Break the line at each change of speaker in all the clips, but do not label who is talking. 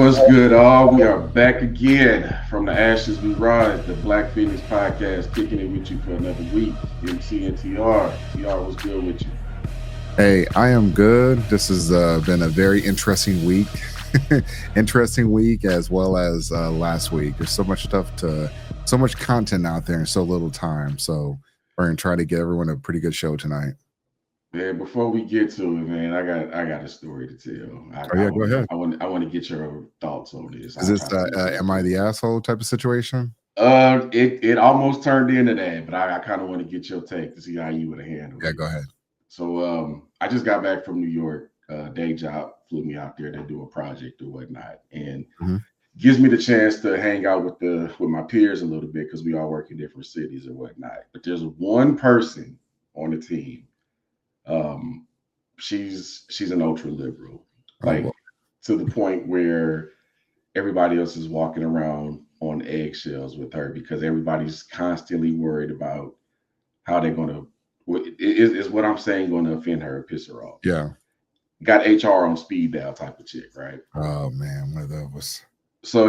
What's good, all? We are back again from the ashes we rise, the Black Phoenix podcast, kicking it with you for another week. MC and TR. TR, what's good with you?
Hey, I am good. This has been a very interesting week. Interesting week as well as last week. There's so much content out there in so little time. So we're gonna try to get everyone a pretty good show tonight.
Man, before we get to it, man, I got a story to tell.
Oh
I
yeah, go
want
ahead.
to get your thoughts on this.
Is
I'll
this
try to be real
am I
quick.
the asshole type of situation?
It almost turned into that, but I kind of want to get your take to see how you would have handled
Yeah,
it.
go ahead.
So I just got back from New York. Day job flew me out there to do a project or whatnot, and
Hmm.
gives me the chance to hang out with my peers a little bit because we all work in different cities or whatnot. But there's one person on the team. Um, she's an ultra liberal,
Oh boy.
like to the point where everybody else is walking around on eggshells with her because everybody's constantly worried about how they're going to is what I'm saying going to offend her or piss her off.
Yeah.
Got HR on speed dial type of chick, right?
Oh man, one of those.
So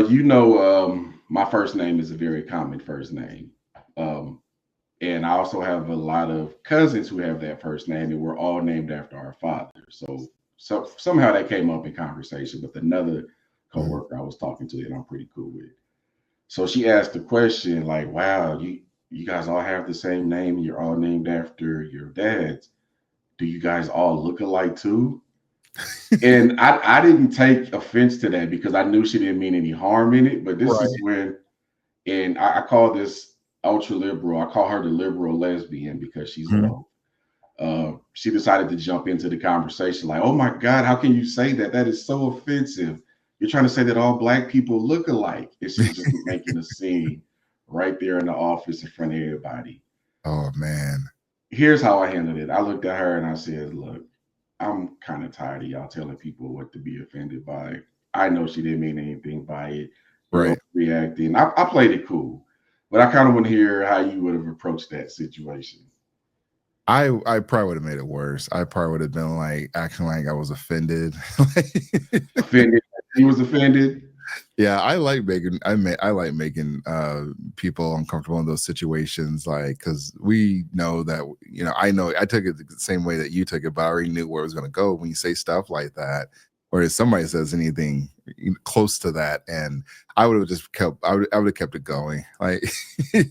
my first name is a very common first name, um, and I also have a lot of cousins who have that first name, and we're all named after our father. So somehow that came up in conversation with another
Mhm.
coworker I was talking to, and I'm pretty cool with. So she asked the question like, "Wow, you guys all have the same name, and you're all named after your dads. Do you guys all look alike too?" And I didn't take offense to that because I knew she didn't mean any harm in it. But this is
Right.
when, and I call this ultra liberal. I call her the liberal lesbian because she's
Mhm.
woke. She decided to jump into the conversation like, "Oh my God, how can you say that? That is so offensive. You're trying to say that all black people look alike." And she's just making a scene right there in the office in front of everybody.
Oh man.
Here's how I handled it. I looked at her and I said, "Look, I'm kind of tired of y'all telling people what to be offended by. I know she didn't mean anything by it. You're
Right.
reacting. I played it cool, but I kind of want to hear how you would have approached that situation.
I probably would have made it worse. I probably would have been like acting like I was offended.
Offended? He was offended.
Yeah, I like making people uncomfortable in those situations, like because we know that I know I took it the same way that you took it, but I already knew where it was going to go when you say stuff like that, or if somebody says anything close to that, and I would have just I would have kept it going, like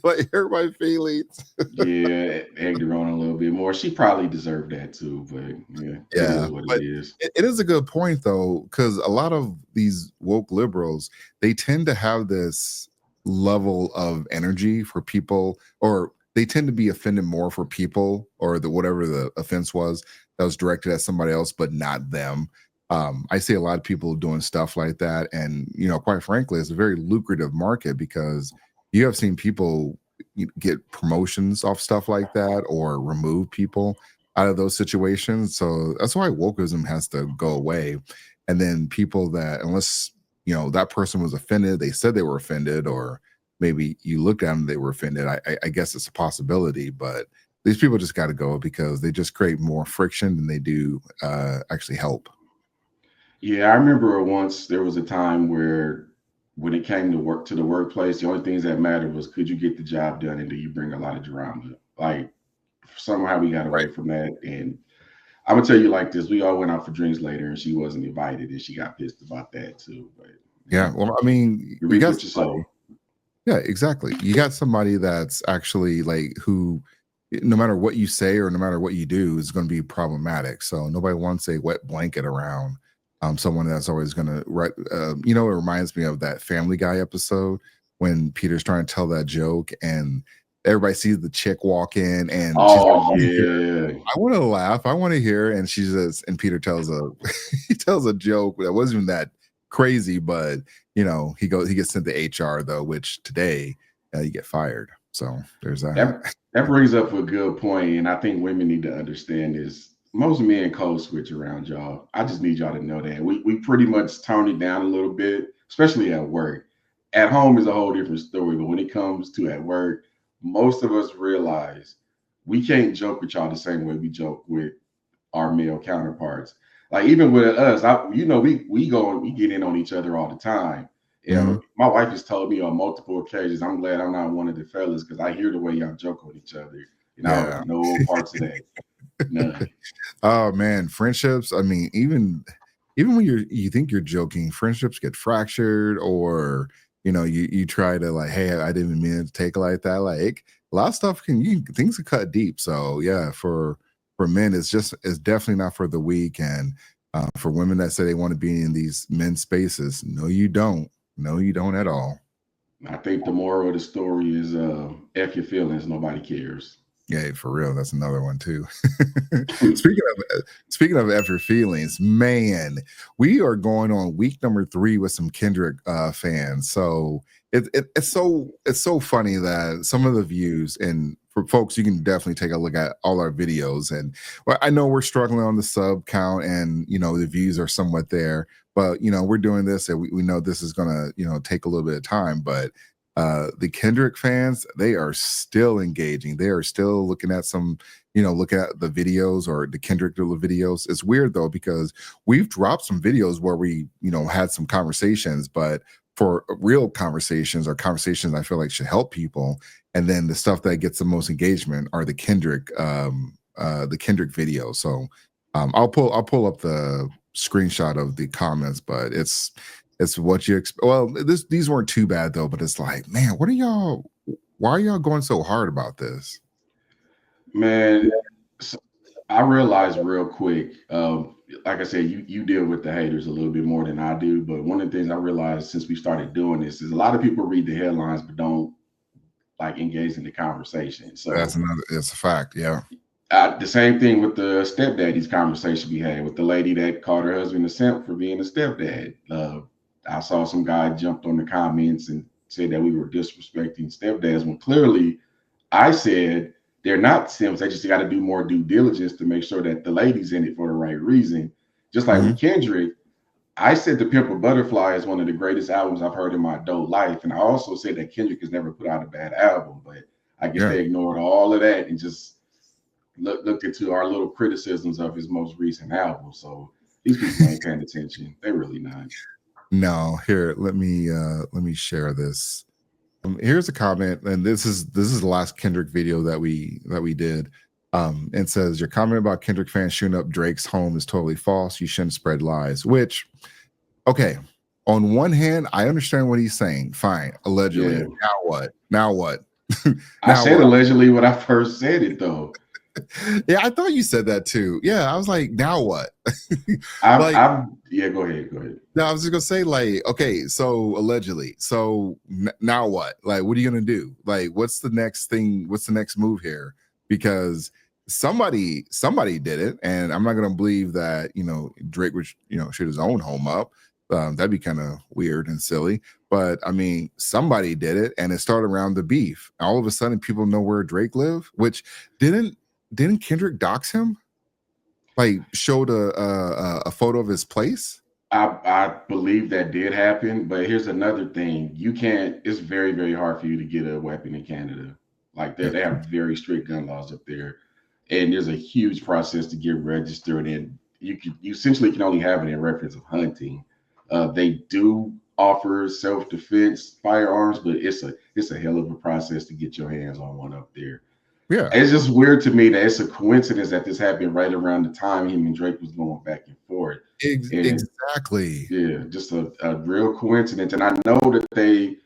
like hurt my feelings.
Yeah, egged her on a little bit more. She probably deserved that too, but yeah, it
Yeah,
is what it
but
is.
it is a good point though, because a lot of these woke liberals, they tend to have this level of energy for people, or they tend to be offended more for people, or the whatever the offense was that was directed at somebody else, but not them. I see a lot of people doing stuff like that, and quite frankly, it's a very lucrative market because you have seen people get promotions off stuff like that, or remove people out of those situations. So that's why wokeism has to go away. And then people that, unless that person was offended, they said they were offended, or maybe you looked at them, they were offended. I guess it's a possibility, but these people just got to go because they just create more friction than they do actually help.
Yeah, I remember once there was a time where when it came to work to the workplace, the only things that mattered was could you get the job done and do you bring a lot of drama? Like somehow we got away
Right.
from that. And I'm gonna tell you like this: we all went out for drinks later, and she wasn't invited, and she got pissed about that too. But
Yeah.
yeah,
Well, I mean,
you
you
reap
got
what you
somebody.
sow.
Yeah, exactly. You got somebody that's actually like who, no matter what you say or no matter what you do, is going to be problematic. So nobody wants a wet blanket around someone that's always going to right. It reminds me of that Family Guy episode when Peter's trying to tell that joke and everybody sees the chick walk in and she's like,
Oh yeah,
I want to laugh. I want to hear. And she says, and Peter tells a he tells a joke that wasn't even that crazy, but he gets sent to HR though, which today you get fired. So there's that.
that brings up a good point, and I think women need to understand this. Most men code switch around y'all. I just need y'all to know that we pretty much tone it down a little bit, especially at work. At home is a whole different story, but when it comes to at work, most of us realize we can't joke with y'all the same way we joke with our male counterparts. Like even with us, we get in on each other all the time. You know,
Mhm.
my wife has told me on multiple occasions, I'm glad I'm not one of the fellas because I hear the way y'all joke on each other, and I don't
Yeah.
want no parts of that. None.
Oh man, friendships. I mean, even when you think you're joking, friendships get fractured, or you try to like, hey, I didn't mean to take it like that. Like a lot of stuff things can cut deep. So yeah, for men, it's definitely not for the weak, and for women that say they want to be in these men's spaces, no, you don't. No, you don't at all.
I think the moral of the story is F your feelings, nobody cares.
Yeah, for real. That's another one too. Speaking of after feelings, man, we are going on week number 3 with some Kendrick fans. So it's so funny that some of the views, and for folks, you can definitely take a look at all our videos. And well, I know we're struggling on the sub count, and the views are somewhat there, but we're doing this, and we know this is gonna take a little bit of time, but the Kendrick fans, they are still engaging. They are still looking at looking at the videos or the Kendrick videos. It's weird though, because we've dropped some videos where we, had some conversations, but for real conversations or conversations I feel like should help people. And then the stuff that gets the most engagement are the Kendrick videos. So I'll pull up the screenshot of the comments, but it's what you expect. Well, these weren't too bad though, but it's like, man, what are y'all? Why are y'all going so hard about this?
Man, so I realized real quick, like I said, you deal with the haters a little bit more than I do. But one of the things I realized since we started doing this is a lot of people read the headlines but don't like engage in the conversation.
That's
So
another. It's a fact. Yeah.
the same thing with the stepdaddy's conversation we had with the lady that called her husband a simp for being a stepdad. I saw some guy jumped on the comments and said that we were disrespecting stepdads when clearly I said they're not simps. They just got to do more due diligence to make sure that the lady's in it for the right reason. Just like
Hmm.
with Kendrick, I said The Pimp a Butterfly is one of the greatest albums I've heard in my adult life. And I also said that Kendrick has never put out a bad album, but I guess
Yeah.
they ignored all of that and just looked into our little criticisms of his most recent album. So these people ain't paying attention. They're really not.
No. Here, let me share this. Here's a comment, and this is the last Kendrick video that we did. And says your comment about Kendrick fans shooting up Drake's home is totally false. You shouldn't spread lies. Which, okay, on one hand, I understand what he's saying. Fine, allegedly.
Yeah.
Now what? Now what?
I
Now
said
what?
allegedly when I first said it, though.
Yeah, I thought you said that too. Yeah, I was like, now what? Like,
Yeah, go ahead. Go ahead.
no, I was just gonna say, like, okay, so allegedly, so now what? Like, what are you gonna do? Like, what's the next thing? What's the next move here? Because somebody did it, and I'm not gonna believe that Drake would shoot his own home up. That'd be kind of weird and silly. But I mean, somebody did it, and it started around the beef. All of a sudden, people know where Drake live, which didn't didn't Kendrick dox him? Like, showed a photo of his place.
I believe that did happen, but here's another thing: you can't. It's very very hard for you to get a weapon in Canada. Like they have very strict gun laws up there, and there's a huge process to get registered. And you essentially can only have it in reference of hunting. They do offer self defense firearms, but it's a hell of a process to get your hands on one up there.
Yeah.
It's just weird to me that it's a coincidence that this happened right around the time him and Drake was going back and forth. And
Exactly.
yeah, just a real coincidence. And I know that they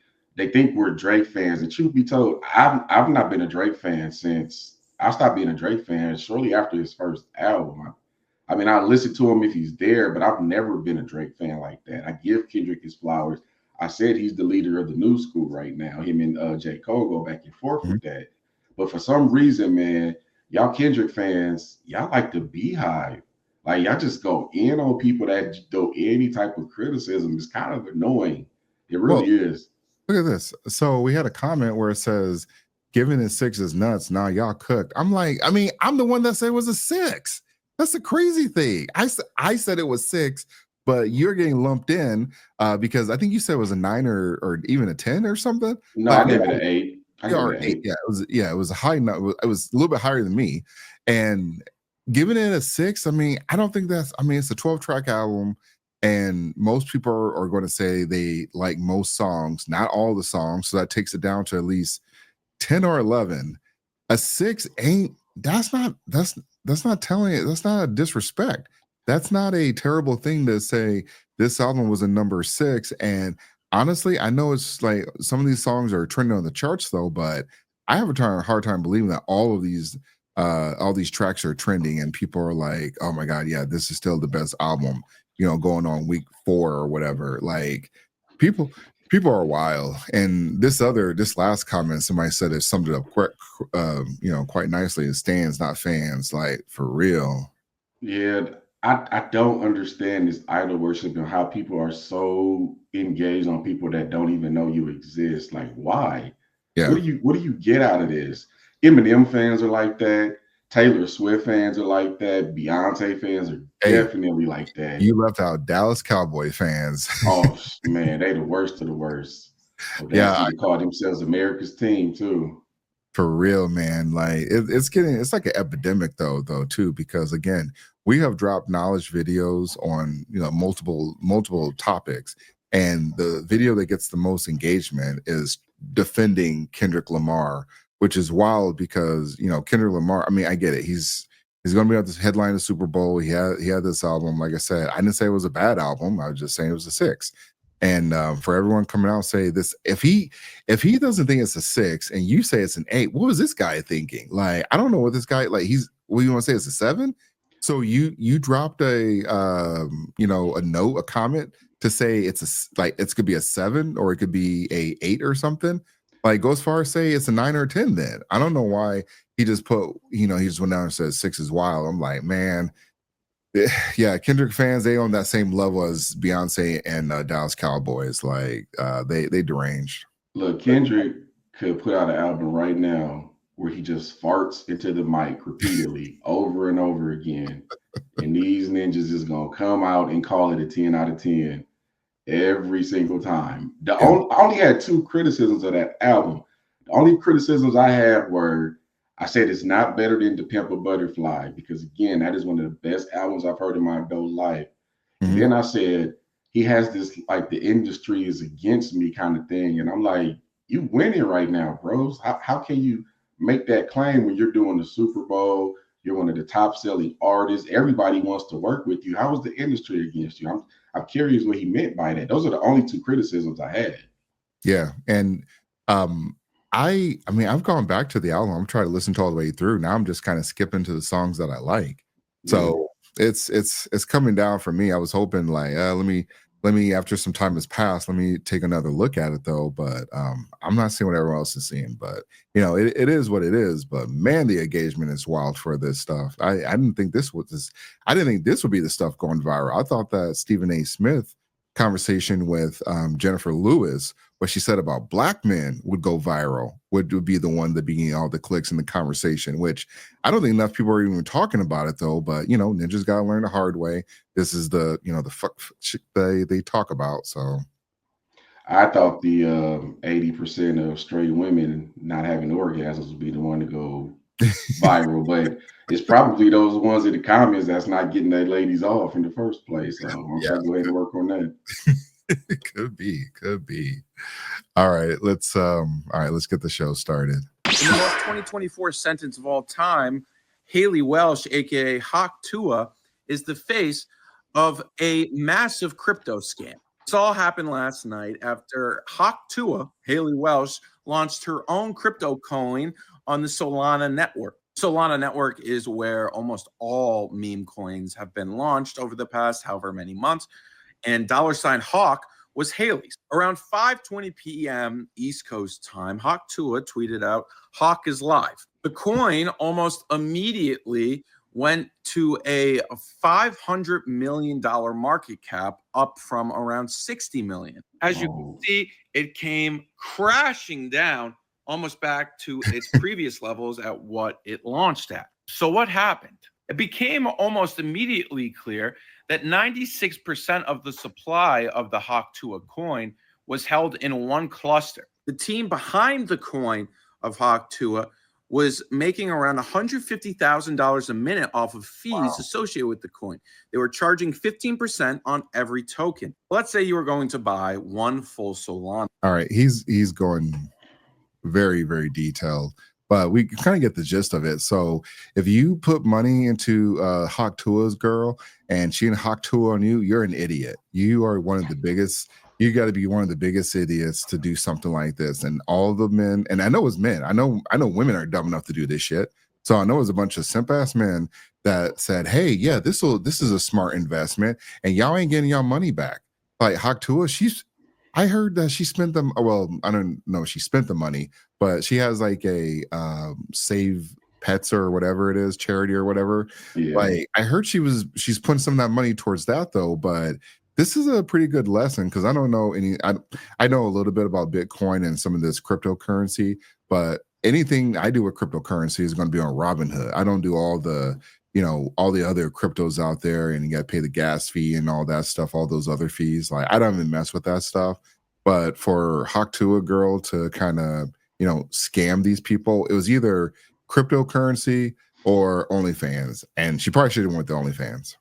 think we're Drake fans. And truth be told, I've not been a Drake fan since I stopped being a Drake fan shortly after his first album. I mean, I listen to him if he's there, but I've never been a Drake fan like that. I give Kendrick his flowers. I said he's the leader of the new school right now. Him and J. Cole go back and forth
Mhm.
with that. But for some reason, man, y'all Kendrick fans, y'all like the beehive. Like y'all just go in on people that do any type of criticism. It's kind of annoying. It really
Well,
is.
look at this. So we had a comment where it says, "Giving it six is nuts." Now y'all cooked. I'm like, I mean, I'm the one that said it was a six. That's the crazy thing. I said it was six, but you're getting lumped in because I think you said it was a nine or even a 10 or something.
No,
Like
I
I know
gave it an 8. I
yeah,
gave it
or
an
eight.
8.
Yeah, it was a high note. It was a little bit higher than me, and giving it a 6, I mean, I don't think that's, I mean, it's a 12-track album, and most people are going to say they like most songs, not all the songs. So that takes it down to at least 10 or 11. A 6 ain't, that's not telling it, that's not a disrespect. That's not a terrible thing to say this album was a number 6. And honestly, I know it's like some of these songs are trending on the charts though, but I have a hard time believing that all these tracks are trending and people are like, oh my god, yeah, this is still the best album, going on week 4 or whatever. Like, people people are wild. And this last comment, somebody said it summed it up quite nicely. It stands, not fans, like, for real.
Yeah, I don't understand this idol worship and how people are so engaged on people that don't even know you exist. Like, why?
Yeah.
What do you get out of this? Eminem fans are like that. Taylor Swift fans are like that. Beyonce fans are
Hey,
definitely like that.
you left out Dallas Cowboy fans.
Oh man, they the worst of the worst.
Yeah,
Audacity to call themselves America's team too.
for real, man. Like, it's like an epidemic though too, because again, we have dropped knowledge videos on multiple topics, and the video that gets the most engagement is defending Kendrick Lamar, which is wild because Kendrick Lamar. I mean, I get it. He's going to be at this headline the Super Bowl. He had this album. Like I said, I didn't say it was a bad album. I was just saying it was a 6. And for everyone coming out and say this, if he doesn't think it's a 6 and you say it's an 8, what was this guy thinking? Like, I don't know what this guy, like, he's, what you want to say, it's a 7? So you dropped a note, a comment to say like it's could be a 7 or it could be a 8 or something. Like, go as far as say it's a 9 or a 10. Then I don't know why he just he just went down and said 6 is wild. I'm like, man, yeah, Kendrick fans, they on that same level as Beyonce and Dallas Cowboys. Like, they deranged.
Look, Kendrick could put out an album right now where he just farts into the mic repeatedly over and over again. And these ninjas is gonna come out and call it a 10 out of 10 every single time.
Yeah.
I only had two criticisms of that album. The only criticisms I had were I said it's not better than The Pimp a Butterfly because again, that is one of the best albums I've heard in my adult life. And
Hmm.
then I said he has this like the industry is against me kind of thing, and I'm like, you winning right now, bros. How can you make that claim when you're doing the Super Bowl? You're one of the top selling artists. Everybody wants to work with you. How is the industry against you? I'm curious what he meant by that. Those are the only two criticisms I had.
Yeah, and um, I mean, I've gone back to the album. I'm trying to listen to all the way through. Now I'm just kind of skipping to the songs that I like.
Yeah.
So it's coming down for me. I was hoping like, let me after some time has passed, let me take another look at it though. But I'm not seeing what everyone else is seeing. But it is what it is. But man, the engagement is wild for this stuff. I didn't think this was this. I didn't think this would be the stuff going viral. I thought that Stephen A. Smith conversation with Jennifer Lewis, what she said about black men would go viral, would be the one that began all the clicks in the conversation, which I don't think enough people are even talking about it though. But ninjas got to learn the hard way. This is the fuck shit they talk about. So
I thought the 80% of straight women not having orgasms would be the one to go viral, but it's probably those ones in the comments that's not getting their ladies off in the first place. So I'm
yeah,
sure go ahead and work on that.
could be. All right, let's get the show started.
In the most 2024 sentence of all time, Haley Welsh, aka Hawk Tuah, is the face of a massive crypto scam. This all happened last night after Hawk Tuah, Haley Welsh, launched her own crypto coin on the Solana network. Solana network is where almost all meme coins have been launched over the past however many months. And $Hawk was Haley's. Around 5:20 p.m. East Coast time, Hawk Tuah tweeted out, "Hawk is live." The coin almost immediately went to a $500 million market cap, up from around 60 million. As you can see, it came crashing down almost back to its previous levels at what it launched at. So what happened? It became almost immediately clear that 96% of the supply of the Hawk Tuah coin was held in one cluster. The team behind the coin of Hawk Tuah was making around $150,000 a minute off of fees associated with the coin. They were charging 15% on every token. Let's say you were going to buy one full Solana.
All right, he's going very, very detailed, but we kind of get the gist of it. So if you put money into Hawk Tuah's girl and she and Hawk Tuah on you, you're an idiot. You are one of the biggest. You got to be one of the biggest idiots to do something like this. And all the men, and I know it's men. I know women are dumb enough to do this shit. So I know it's a bunch of simp ass men that said, "Hey, yeah, this is a smart investment, and y'all ain't getting y'all money back." Like Hawk Tuah, I heard that she spent them. Well, I don't know if she spent the money, but she has like a Save Pets or whatever it is, charity or whatever.
Yeah.
Like I heard she's putting some of that money towards that though. But this is a pretty good lesson because I don't know any. I know a little bit about Bitcoin and some of this cryptocurrency, but anything I do with cryptocurrency is going to be on Robinhood. I don't do all the all the other cryptos out there, and you got to pay the gas fee and all that stuff, all those other fees. Like I don't even mess with that stuff. But for Hawk Tuah girl to kind of scam these people, it was either cryptocurrency or OnlyFans, and she probably should have went to OnlyFans.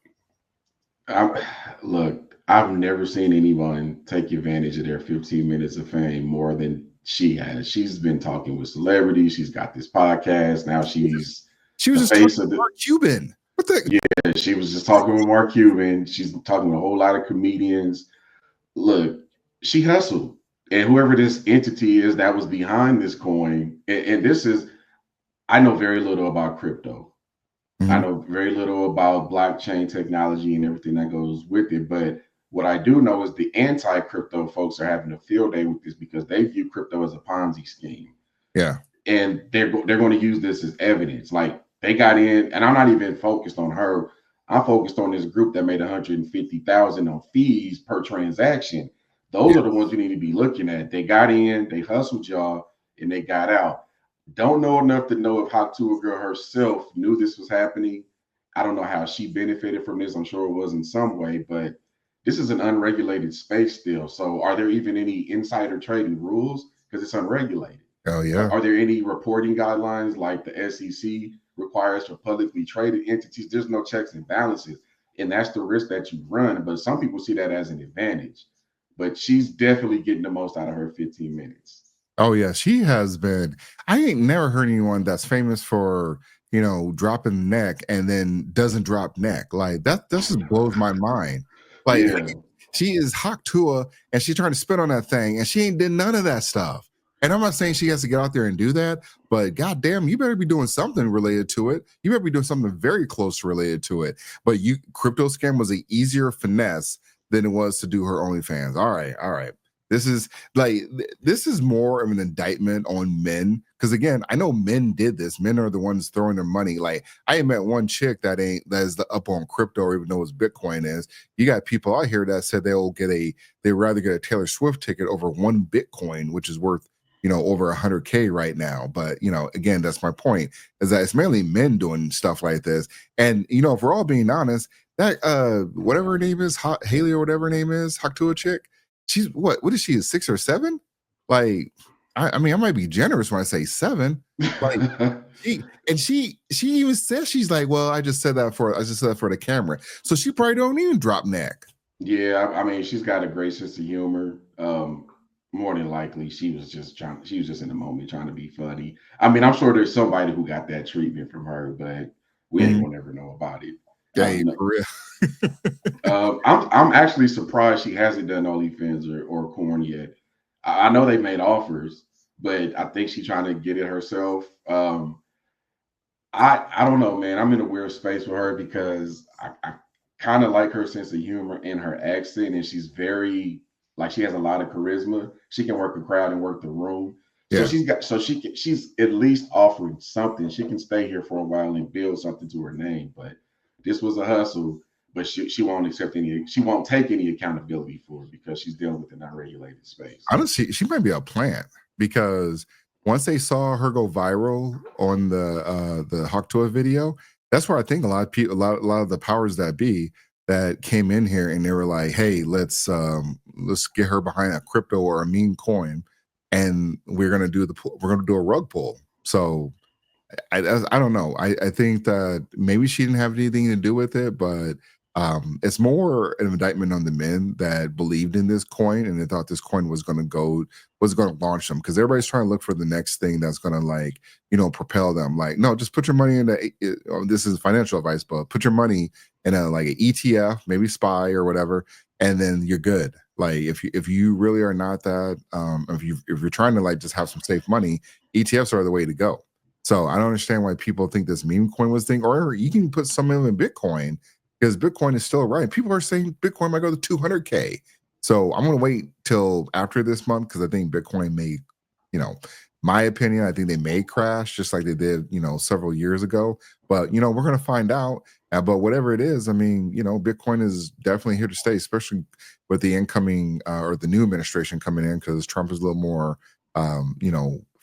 Look, I've never seen anyone take advantage of their 15 minutes of fame more than she has. She's been talking with celebrities. She's got this podcast. Now she was just
talking with Mark Cuban. What the?
Yeah, she was just talking with Mark Cuban. She's talking with a whole lot of comedians. Look, she hustled. And whoever this entity is that was behind this coin, and this is, I know very little about crypto. I know very little about blockchain technology and everything that goes with it. But what I do know is the anti-crypto folks are having a field day with this because they view crypto as a Ponzi scheme.
Yeah.
And they're going to use this as evidence. Like they got in, and I'm not even focused on her. I'm focused on this group that made $150,000 on fees per transaction. Those are the ones you need to be looking at. They got in, they hustled y'all, and they got out. Don't know enough to know if Hawk Tuah girl herself knew this was happening. I don't know how she benefited from this. I'm sure it was in some way, but this is an unregulated space still. So are there even any insider trading rules? Because it's unregulated.
Oh, yeah.
Are there any reporting guidelines like the SEC requires for publicly traded entities? There's no checks and balances. And that's the risk that you run. But some people see that as an advantage. But she's definitely getting the most out of her 15 minutes.
Oh yeah, she has been. I ain't never heard anyone that's famous for dropping neck and then doesn't drop neck. Like that just blows my mind. Like she is Hawk Tuah and she's trying to spit on that thing and she ain't did none of that stuff. And I'm not saying she has to get out there and do that, but goddamn, you better be doing something related to it. You better be doing something very close related to it. But crypto scam was an easier finesse than it was to do her OnlyFans. All right. This is more of an indictment on men. Because again, I know men did this. Men are the ones throwing their money. Like I ain't met one chick that is up on crypto or even know what Bitcoin is. You got people out here that said they'd rather get a Taylor Swift ticket over one Bitcoin, which is worth over 100K right now. But again, that's my point, is that it's mainly men doing stuff like this. And if we're all being honest, that whatever her name is, Haley or whatever her name is, Hawk Tuah chick. She's what is she, 6 or 7? Like, I mean, I might be generous when I say 7. Like, she even says, she's like, well, I just said that for the camera. So she probably don't even drop neck.
Yeah, I mean, she's got a great sense of humor. More than likely, she was just in the moment trying to be funny. I mean, I'm sure there's somebody who got that treatment from her, but we ain't gonna ever know about it.
Hey, for real.
I'm actually surprised she hasn't done OnlyFans or Corn yet. I know they made offers, but I think she's trying to get it herself. I don't know, man. I'm in a weird space with her because I kind of like her sense of humor and her accent, and she's very she has a lot of charisma. She can work a crowd and work the room. So she's at least offering something. She can stay here for a while and build something to her name, but this was a hustle, but she won't take any accountability for it because she's dealing with an unregulated space.
Honestly, she might be a plant because once they saw her go viral on the Hawk Tuah video, that's where I think a lot of people, a lot of the powers that be that came in here and they were like, hey, let's get her behind a crypto or a meme coin, and we're gonna do a rug pull. So I don't know. I think that maybe she didn't have anything to do with it, but it's more an indictment on the men that believed in this coin and they thought this coin was going to launch them, because everybody's trying to look for the next thing that's going to, like, propel them. Like, no, just put your money in this is financial advice, but put your money in a like an ETF, maybe SPY or whatever, and then you're good. Like, if you really are not that, if you're trying to like just have some safe money, ETFs are the way to go. So I don't understand why people think this meme coin was thing, or you can put some of it in Bitcoin, because Bitcoin is still right. People are saying Bitcoin might go to 200K. So I'm going to wait till after this month, because I think Bitcoin may, my opinion, I think they may crash just like they did, several years ago. But, we're going to find out. But whatever it is, I mean, Bitcoin is definitely here to stay, especially with the incoming or the new administration coming in, because Trump is a little more,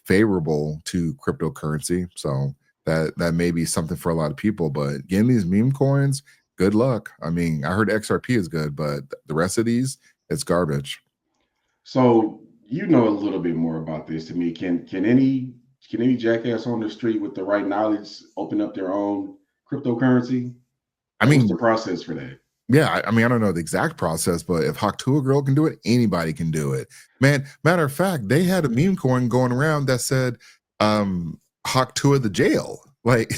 favorable to cryptocurrency. So that may be something for a lot of people. But getting these meme coins, good luck. I mean, I heard XRP is good, but the rest of these, it's garbage.
So you know a little bit more about this to me. Can any jackass on the street with the right knowledge open up their own cryptocurrency?
I
Like, what's
mean,
the process for that?
yeah, I mean, I don't know the exact process, but if Hawk Tuah girl can do it, anybody can do it. Man, matter of fact, they had a meme coin going around that said Hawk Tuah the jail. Like,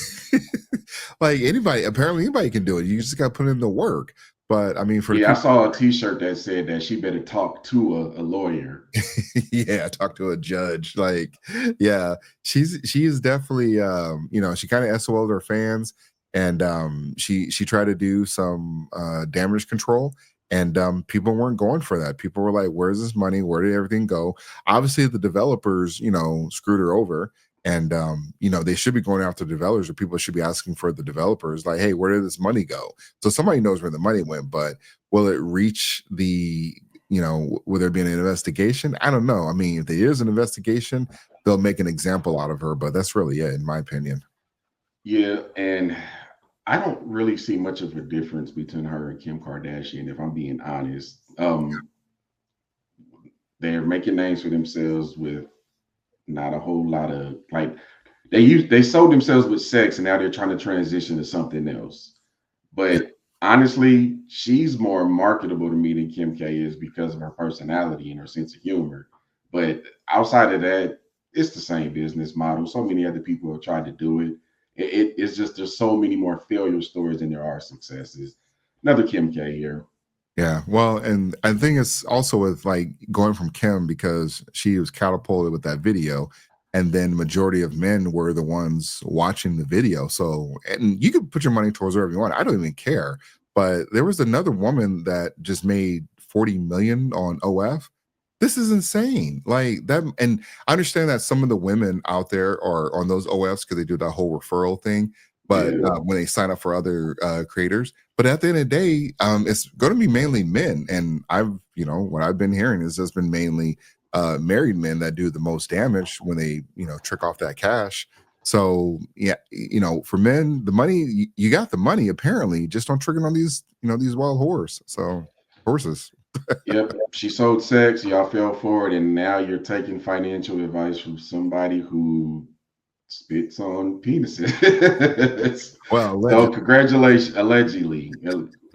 like apparently anybody can do it. You just got to put in the work. But I mean, for the
Yeah, I
people,
saw a T-shirt that said that she better talk to a lawyer.
yeah, talk to a judge. Like, yeah, she is definitely she kind of SOL'd her fans, and she tried to do some damage control, and people weren't going for that. People were like, where's this money? Where did everything go? Obviously the developers screwed her over, and they should be going after the developers, or people should be asking for the developers, like, hey, where did this money go? So somebody knows where the money went, but will it reach the will there be an investigation? I don't know. I mean, if there is an investigation, they'll make an example out of her, but that's really it, in my opinion.
Yeah, and I don't really see much of a difference between her and Kim Kardashian, if I'm being honest. They're making names for themselves with not a whole lot of, like, they sold themselves with sex, and now they're trying to transition to something else.
Yeah,
But honestly, she's more marketable to me than Kim K is because of her personality and her sense of humor. But outside of that, it's the same business model. So many other people have tried to do it. It's just there's so many more failure stories than there are successes. Another Kim K here.
yeah. Well, and I think it's also with like going from Kim, because she was catapulted with that video, and then majority of men were the ones watching the video. So, and you could put your money towards wherever you want. I don't even care. But there was another woman that just made 40 million on OF. This is insane. Like that, and I understand that some of the women out there are on those OFs because they do that whole referral thing. But
Yeah.
when they sign up for other creators, but at the end of the day, it's going to be mainly men. And what I've been hearing is there's been mainly married men that do the most damage when they, trick off that cash. So yeah, for men, the money, you got the money apparently. Just don't trick it on these, these wild horses.
Yep. She sold sex, y'all fell for it, and now you're taking financial advice from somebody who spits on penises.
Well,
So
allegedly,
congratulations, allegedly.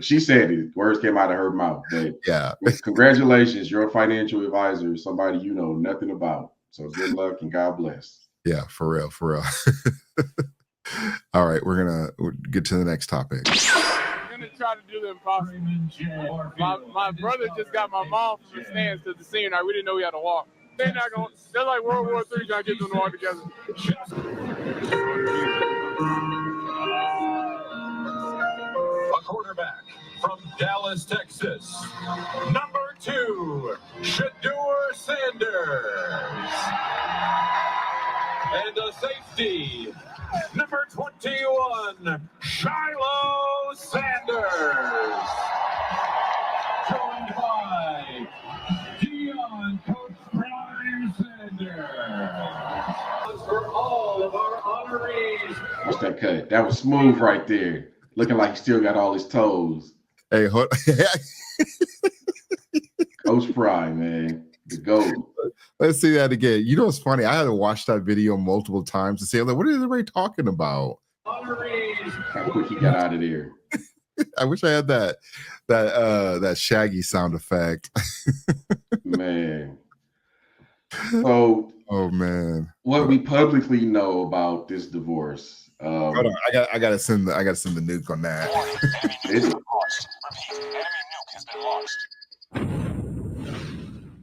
She said it, words came out of her mouth, but
yeah.
congratulations, you're a financial advisor, somebody you know nothing about. So good luck and God bless.
Yeah, for real, for real. All right, we're gonna get to the next topic.
I'm gonna try to do the impossible. My brother just got my mom from the stands to the scene. We didn't know we had to walk. They're not going. They're like World War III trying to get them to walk together.
A quarterback from Dallas, Texas. Number 2, Shedeur Sanders. And a safety, number 21, Shiloh Sanders. Joined by Deion, Coach Brian Sanders. For all of our honorees.
What's that cut? That was smooth right there. Looking like he still got all his toes.
Hey,
Coach Fry, man. The GOAT.
Let's see that again. You know what's funny? I had to watch that video multiple times to say, like, what is everybody talking about?
How quick he got out of there.
I wish I had that Shaggy sound effect.
Man. So,
oh man,
what we publicly know about this divorce.
Hold on, I gotta send the nuke on that.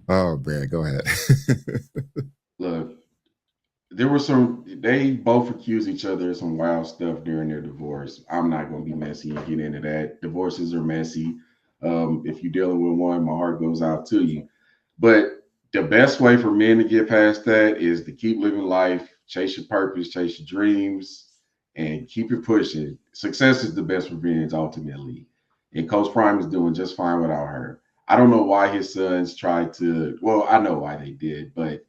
Oh man, go ahead.
Look, they both accused each other of some wild stuff during their divorce. I'm not going to be messy and get into that. Divorces are messy. If you're dealing with one, my heart goes out to you. But the best way for men to get past that is to keep living life, chase your purpose, chase your dreams, and keep it pushing. Success is the best revenge, ultimately. And Coach Prime is doing just fine without her. I don't know why his sons tried to, well, I know why they did, but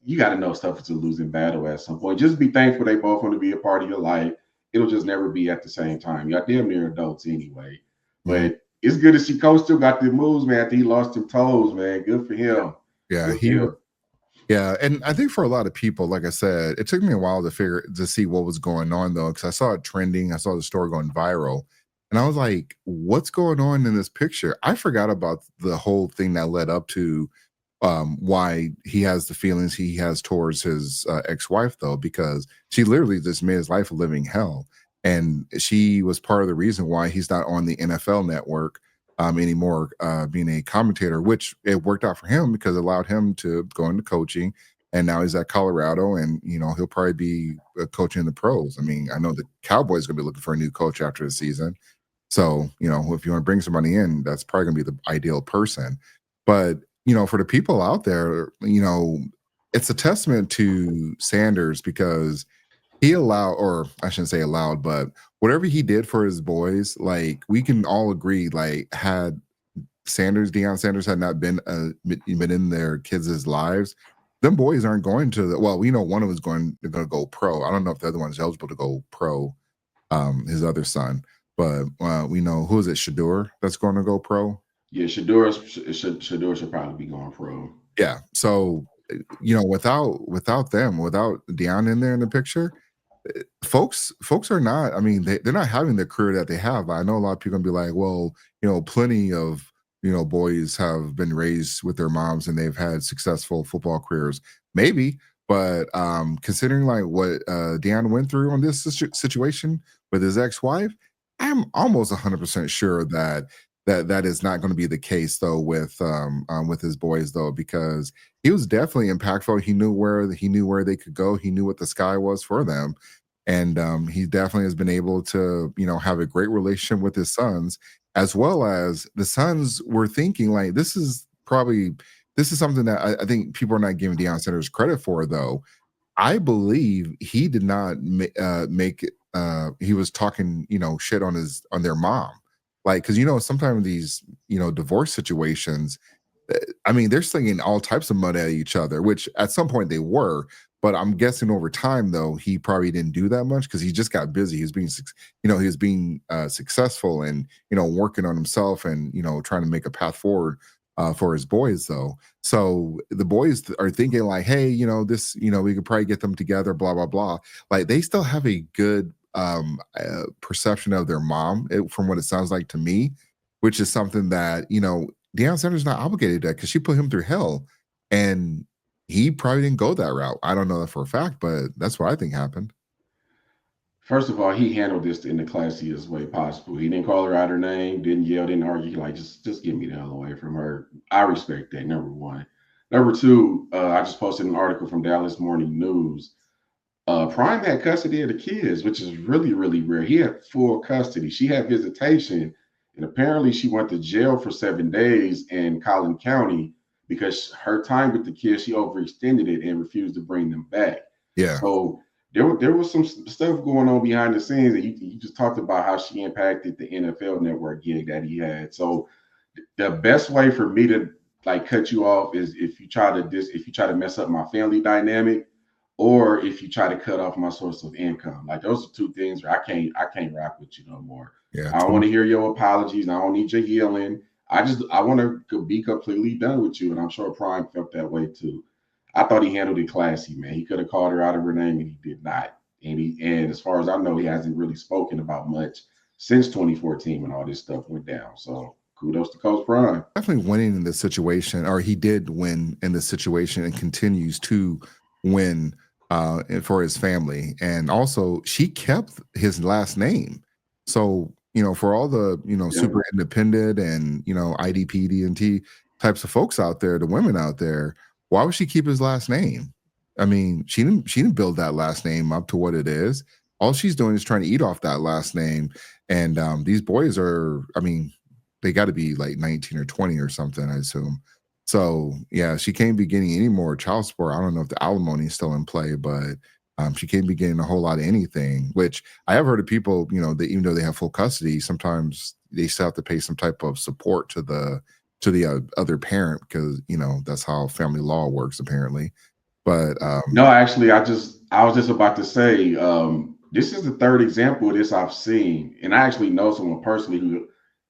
you got to know stuff is a losing battle at some point. Just be thankful they both want to be a part of your life. It'll just never be at the same time. Y'all damn near adults anyway. But it's good to see Coach still got the moves, man, after he lost them toes, man. Good for him.
Yeah, yeah, and I think for a lot of people, like I said, it took me a while to see what was going on though, because I saw it trending, I saw the story going viral, and I was like, "What's going on in this picture?" I forgot about the whole thing that led up to why he has the feelings he has towards his ex-wife, though, because she literally just made his life a living hell, and she was part of the reason why he's not on the NFL Network anymore, being a commentator, which it worked out for him because it allowed him to go into coaching. And now he's at Colorado, and he'll probably be coaching the pros. I mean, I know the Cowboys are going to be looking for a new coach after the season. So, if you want to bring somebody in, that's probably going to be the ideal person. But, for the people out there, it's a testament to Sanders because he allowed, or I shouldn't say allowed, but whatever he did for his boys, like we can all agree, like had Deion Sanders had not been in their kids' lives, them boys aren't going to. Well, we know one of them is going to go pro. I don't know if the other one is eligible to go pro. His other son, but we know who is it? Shador that's going to go pro.
Yeah, Shador should probably be going pro.
Yeah, so without them, without Deion in there in the picture, folks are not, I mean, they're not having the career that they have. I know a lot of people gonna be like, well, plenty of boys have been raised with their moms and they've had successful football careers, maybe, but considering like what Deion went through on this situation with his ex-wife, I'm almost 100% sure that is not going to be the case though with his boys though, because he was definitely impactful. He knew where they could go. He knew what the sky was for them. And he definitely has been able to, have a great relationship with his sons, as well as the sons were thinking like, this is something that I think people are not giving Deion Sanders credit for though. I believe he did not make it. He was talking, shit on their mom. Like, because sometimes these divorce situations, I mean, they're slinging all types of mud at each other, which at some point they were. But I'm guessing over time, though, he probably didn't do that much because he just got busy. He was being successful and working on himself and trying to make a path forward for his boys, though. So the boys are thinking like, hey, this, we could probably get them together, blah blah blah. Like they still have a good perception of their mom, from what it sounds like to me, which is something that Deion Sanders is not obligated to, because she put him through hell, and he probably didn't go that route. I don't know that for a fact, but that's what I think happened.
First of all, he handled this in the classiest way possible. He didn't call her out her name, didn't yell, didn't argue. He like, just get me the hell away from her. I respect that, number one. Number two, I just posted an article from Dallas Morning News. Prime had custody of the kids, which is really, really rare. He had full custody. She had visitation, and apparently she went to jail for 7 days in Collin County because her time with the kids, she overextended it and refused to bring them back.
Yeah.
So there was some stuff going on behind the scenes, and you just talked about how she impacted the NFL Network gig that he had. So the best way for me to like cut you off is if you try to mess up my family dynamic, or if you try to cut off my source of income. Like those are two things where I can't rock with you no more.
Yeah,
I don't want to hear your apologies. I don't need your healing. I want to be completely done with you, and I'm sure Prime felt that way too. I thought he handled it classy, man. He could have called her out of her name, and he did not. And as far as I know, he hasn't really spoken about much since 2014 when all this stuff went down. So kudos to Coach Prime.
Definitely winning in this situation, or he did win in this situation and continues to win for his family. And also, she kept his last name. So, for all the, super independent and, IDP, DNT types of folks out there, the women out there, why would she keep his last name? I mean, she didn't build that last name up to what it is. All she's doing is trying to eat off that last name. And these boys are, I mean, they got to be like 19 or 20 or something, I assume. So yeah, she can't be getting any more child support. I don't know if the alimony is still in play, but she can't be getting a whole lot of anything. Which I have heard of people, that even though they have full custody, sometimes they still have to pay some type of support to the other parent because that's how family law works apparently. But
no, actually, I was just about to say this is the third example of this I've seen, and I actually know someone personally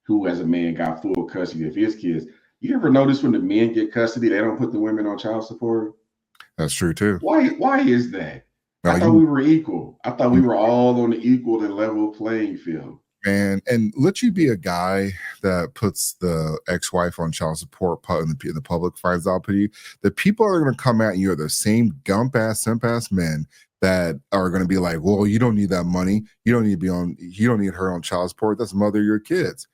who as a man got full custody of his kids. You ever notice when the men get custody, they don't put the women on child support?
That's true too.
Why is that? I thought we were equal. I thought we were all on the equal and level playing field.
And let you be a guy that puts the ex-wife on child support and the public finds out for you. The people are going to come at you are the same simp ass men that are going to be like, well, you don't need that money. You don't need her on child support. That's the mother of your kids.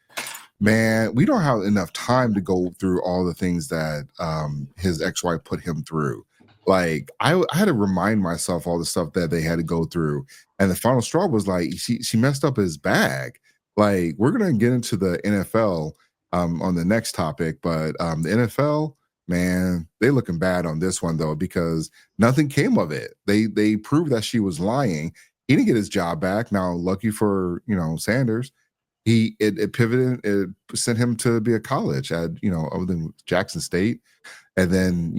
Man, we don't have enough time to go through all the things that his ex-wife put him through. Like I had to remind myself all the stuff that they had to go through. And the final straw was like, she messed up his bag. Like we're going to get into the NFL on the next topic, but the NFL, man, they looking bad on this one though, because nothing came of it. They proved that she was lying. He didn't get his job back. Now, lucky for, Sanders, it pivoted, it sent him to be a college at, other than Jackson State. And then,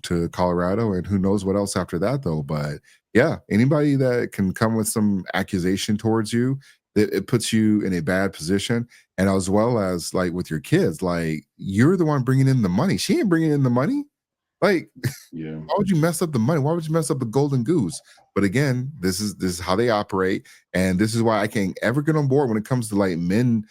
to Colorado, and who knows what else after that, though. But yeah, anybody that can come with some accusation towards you, it puts you in a bad position. And as well as like with your kids, like you're the one bringing in the money. She ain't bringing in the money. Like,
yeah.
Why would you mess up the money? Why would you mess up the golden goose? But again, this is how they operate, and this is why I can't ever get on board when it comes to like men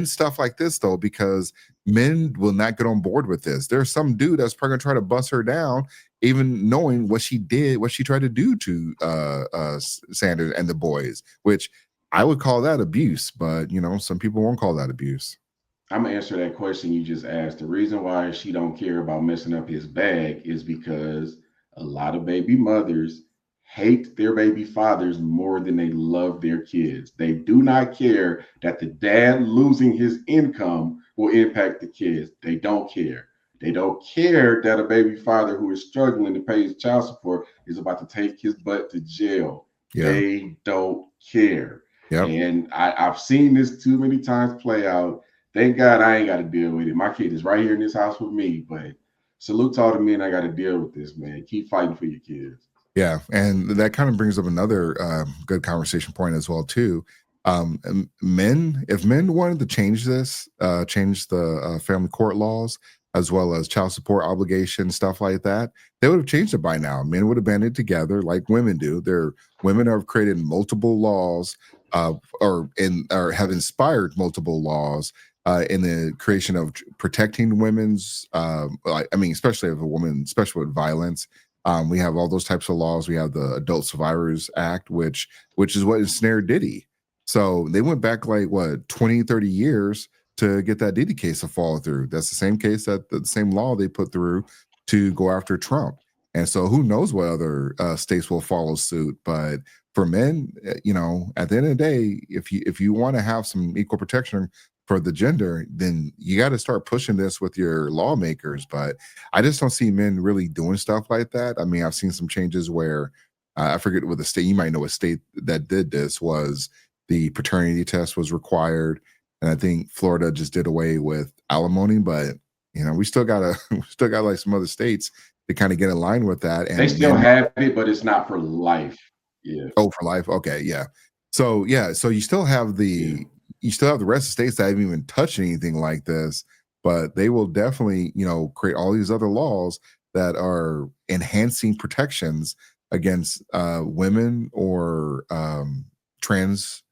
stuff like this, though, because men will not get on board with this. There's some dude that's probably gonna try to bust her down, even knowing what she did, what she tried to do to Sanders and the boys, which I would call that abuse. But some people won't call that abuse.
I'm gonna answer that question you just asked. The reason why she don't care about messing up his bag is because a lot of baby mothers hate their baby fathers more than they love their kids. They do not care that the dad losing his income will impact the kids. They don't care. They don't care that a baby father who is struggling to pay his child support is about to take his butt to jail. Yeah. They don't care. Yep. And I've seen this too many times play out. Thank God I ain't got to deal with it. My kid is right here in this house with me, but salute to all the men I got to deal with this, man. Keep fighting for your kids.
Yeah, and that kind of brings up another good conversation point as well, too. If men wanted to change this, change the family court laws, as well as child support obligations, stuff like that, they would have changed it by now. Men would have banded together like women do. Women have created multiple laws or have inspired multiple laws in the creation of protecting women's, especially if a woman, especially with violence. We have all those types of laws. We have the Adult Survivors Act, which is what ensnared Diddy. So they went back like 20, 30 years to get that Diddy case to fall through. That's the same case the same law they put through to go after Trump. And so who knows what other states will follow suit. But for men, at the end of the day, if you want to have some equal protection for the gender, then you got to start pushing this with your lawmakers. But I just don't see men really doing stuff like that. I mean, I've seen some changes where I forget what the state, you might know a state that did this, was the paternity test was required. And I think Florida just did away with alimony, but we still got like some other states to kind of get in line with that. And
they still have it, but it's not for life. Yeah.
Oh, for life. Okay. Yeah. So you still have the rest of the states that haven't even touched anything like this. but they will definitely, create all these other laws that are enhancing protections against women or trans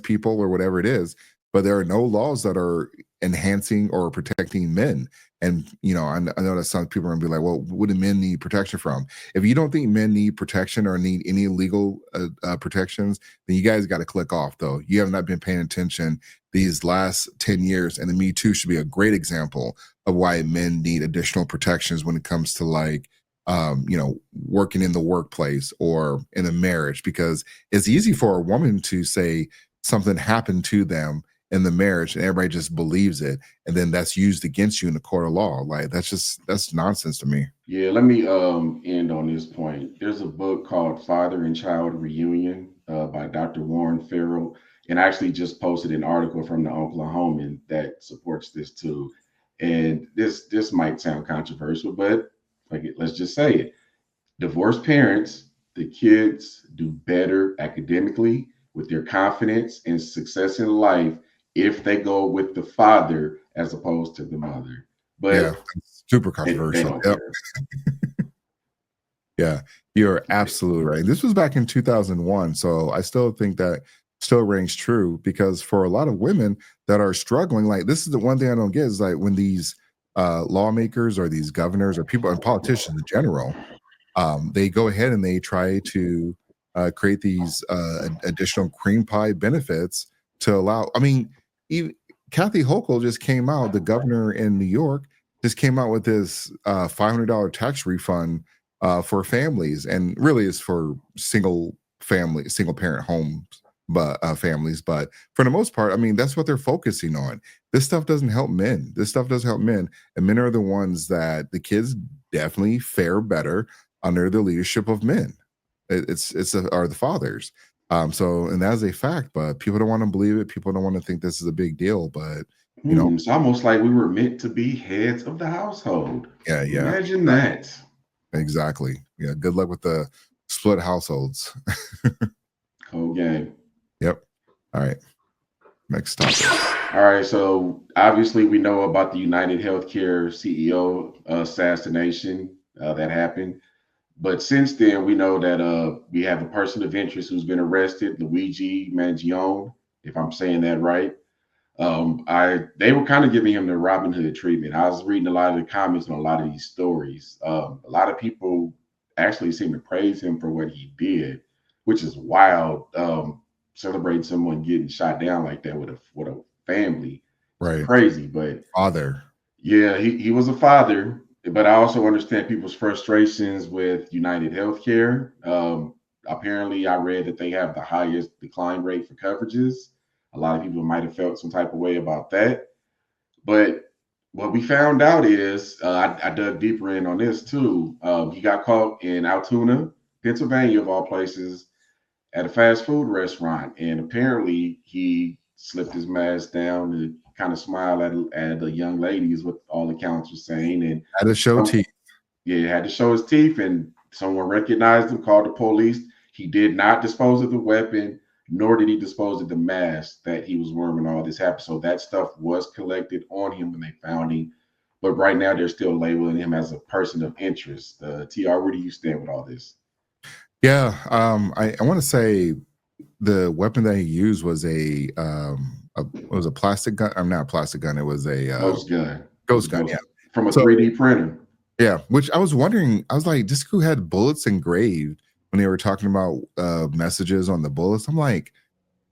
people or whatever it is. But there are no laws that are enhancing or protecting men. And I know that some people are gonna be like, well, what do men need protection from? If you don't think men need protection or need any legal protections, then you guys got to click off. Though you have not been paying attention these last 10 years, and the Me Too should be a great example of why men need additional protections when it comes to working in the workplace or in a marriage, because it's easy for a woman to say something happened to them in the marriage and everybody just believes it, and then that's used against you in the court of law. Like that's nonsense to me.
Yeah, let me end on this point. There's a book called Father and Child Reunion by Dr. Warren Farrell, and I actually just posted an article from the Oklahoman that supports this too. And this might sound controversial, but let's just say it. Divorced parents, the kids do better academically with their confidence and success in life if they go with the father as opposed to the mother.
Yeah,
But
super
they
controversial.
don't
Yep.
care.
Yeah, you're absolutely right. This was back in 2001, so I still think that still rings true, because for a lot of women that are struggling, like, this is the one thing I don't get is like when these lawmakers or these governors or people and politicians in general, they go ahead and they try to create these additional cream pie benefits to allow. I mean, even Kathy Hochul just came out, the governor in New York, just came out with this $500 tax refund for families, and really is for single parent homes, but families. But for the most part, I mean, that's what they're focusing on. This stuff doesn't help men. This stuff doesn't help men, and men are the ones that the kids definitely fare better under the leadership of men. Are the fathers. So, and that is a fact, but people don't want to believe it. People don't want to think this is a big deal, but
It's almost like we were meant to be heads of the household.
yeah,
Imagine that.
exactly. Yeah, good luck with the split households.
Cold game.
Yep. All right. Next topic.
All right. So obviously, we know about the United Healthcare CEO assassination that happened. But since then, we know that we have a person of interest who's been arrested, Luigi Mangione, if I'm saying that right. They were kind of giving him the Robin Hood treatment. I was reading a lot of the comments on a lot of these stories. A lot of people actually seem to praise him for what he did, which is wild. Celebrating someone getting shot down like that with a family, it's
Right.
crazy. But
Father.
yeah, he was a father. But I also understand people's frustrations with United Healthcare. Apparently, I read that they have the highest decline rate for coverages. A lot of people might have felt some type of way about that. But what we found out is, I dug deeper in on this too. He got caught in Altoona, Pennsylvania, of all places, at a fast food restaurant. And apparently, he slipped his mask down and kind of smiled at the young ladies, what all accounts were saying. And
Had to show teeth.
yeah, he had to show his teeth, and someone recognized him, called the police. He did not dispose of the weapon, nor did he dispose of the mask that he was wearing when all this happened. So that stuff was collected on him when they found him. But right now, they're still labeling him as a person of interest. TR, where do you stand with all this?
Yeah. I want to say the weapon that he used was it was a plastic gun. I'm not a plastic gun. It was a
Ghost gun.
ghost gun. Yeah.
From a
So-
3D printer.
Yeah, which I was wondering, I was like, this who had bullets engraved when they were talking about messages on the bullets. I'm like,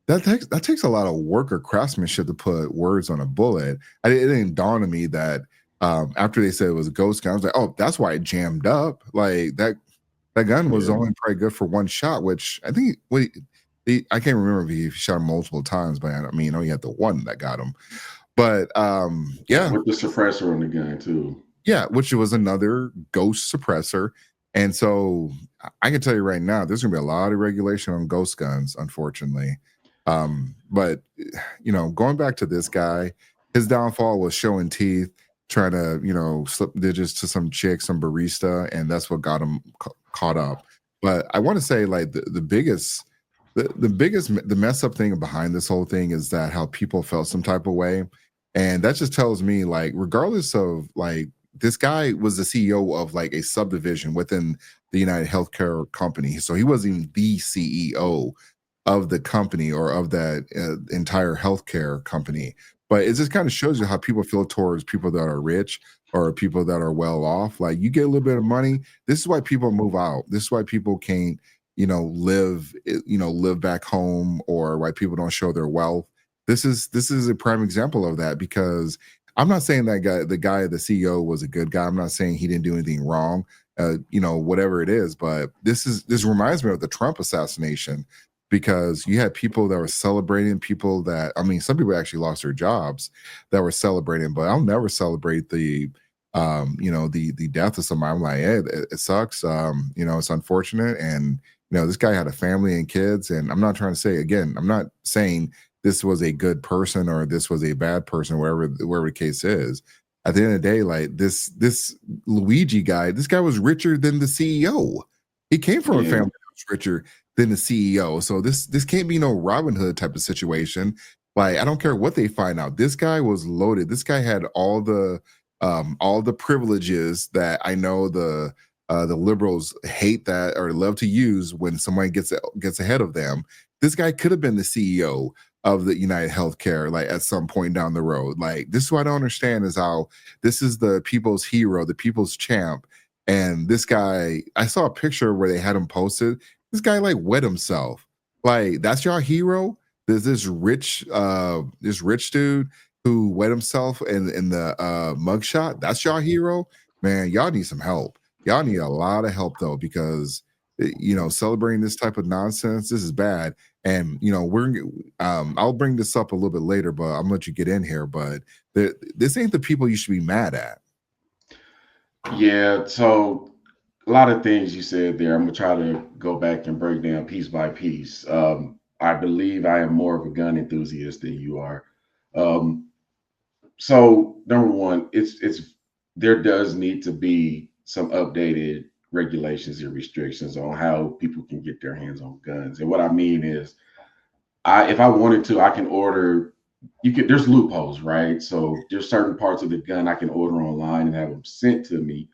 that takes a lot of work or craftsmanship to put words on a bullet. It didn't dawn on me that after they said it was a ghost gun, I was like, oh, that's why it jammed up. Like that gun was only probably good for one shot, which I think I can't remember if he shot him multiple times, but I mean, he had the one that got him. But yeah,
with the suppressor on the gun too.
Yeah, which was another ghost suppressor. And so I can tell you right now, there's gonna be a lot of regulation on ghost guns, unfortunately. But going back to this guy, his downfall was showing teeth, trying to, slip digits to some chick, some barista, and that's what got him caught up. But I want to say, like, the biggest mess up thing behind this whole thing is that how people felt some type of way And that just tells me, like, regardless of, like, this guy was the CEO of like a subdivision within the United Healthcare company. So he wasn't even the CEO of the company or of that entire healthcare company. But it just kind of shows you how people feel towards people that are rich or people that are well off. Like, you get a little bit of money. This is why people move out. This is why people can't, live back home, or why people don't show their wealth. This is a prime example of that, because I'm not saying the CEO was a good guy. I'm not saying he didn't do anything wrong, whatever it is. But this reminds me of the Trump assassination, because you had people that were celebrating, people that, I mean, some people actually lost their jobs that were celebrating. But I'll never celebrate the death of somebody. I'm like, hey, it sucks. It's unfortunate, and this guy had a family and kids. And I'm not trying to say, again, I'm not saying this was a good person or this was a bad person, wherever the case is. At the end of the day, like, this Luigi guy, this guy was richer than the CEO. He came from a family that was richer than the CEO. So this can't be no Robin Hood type of situation. Like, I don't care what they find out. This guy was loaded. This guy had all the privileges that I know the liberals hate that or love to use when somebody gets ahead of them. This guy could have been the CEO of the United Healthcare, like, at some point down the road. Like, this is what I don't understand, is how this is the people's hero, the people's champ. And this guy, I saw a picture where they had him posted. This guy, like, wet himself. Like, that's your hero? There's this rich dude who wet himself in the mugshot. That's your hero? Man, y'all need some help. Y'all need a lot of help, though, because celebrating this type of nonsense, this is bad. And I'll bring this up a little bit later, but I'm gonna let you get in here. But this ain't the people you should be mad at.
Yeah, so a lot of things you said there. I'm gonna try to go back and break down piece by piece. I believe I am more of a gun enthusiast than you are. Um, so number one, it's there does need to be some updated regulations and restrictions on how people can get their hands on guns. And what I mean is, if I wanted to, I can order. There's loopholes, right? So there's certain parts of the gun I can order online and have them sent to me.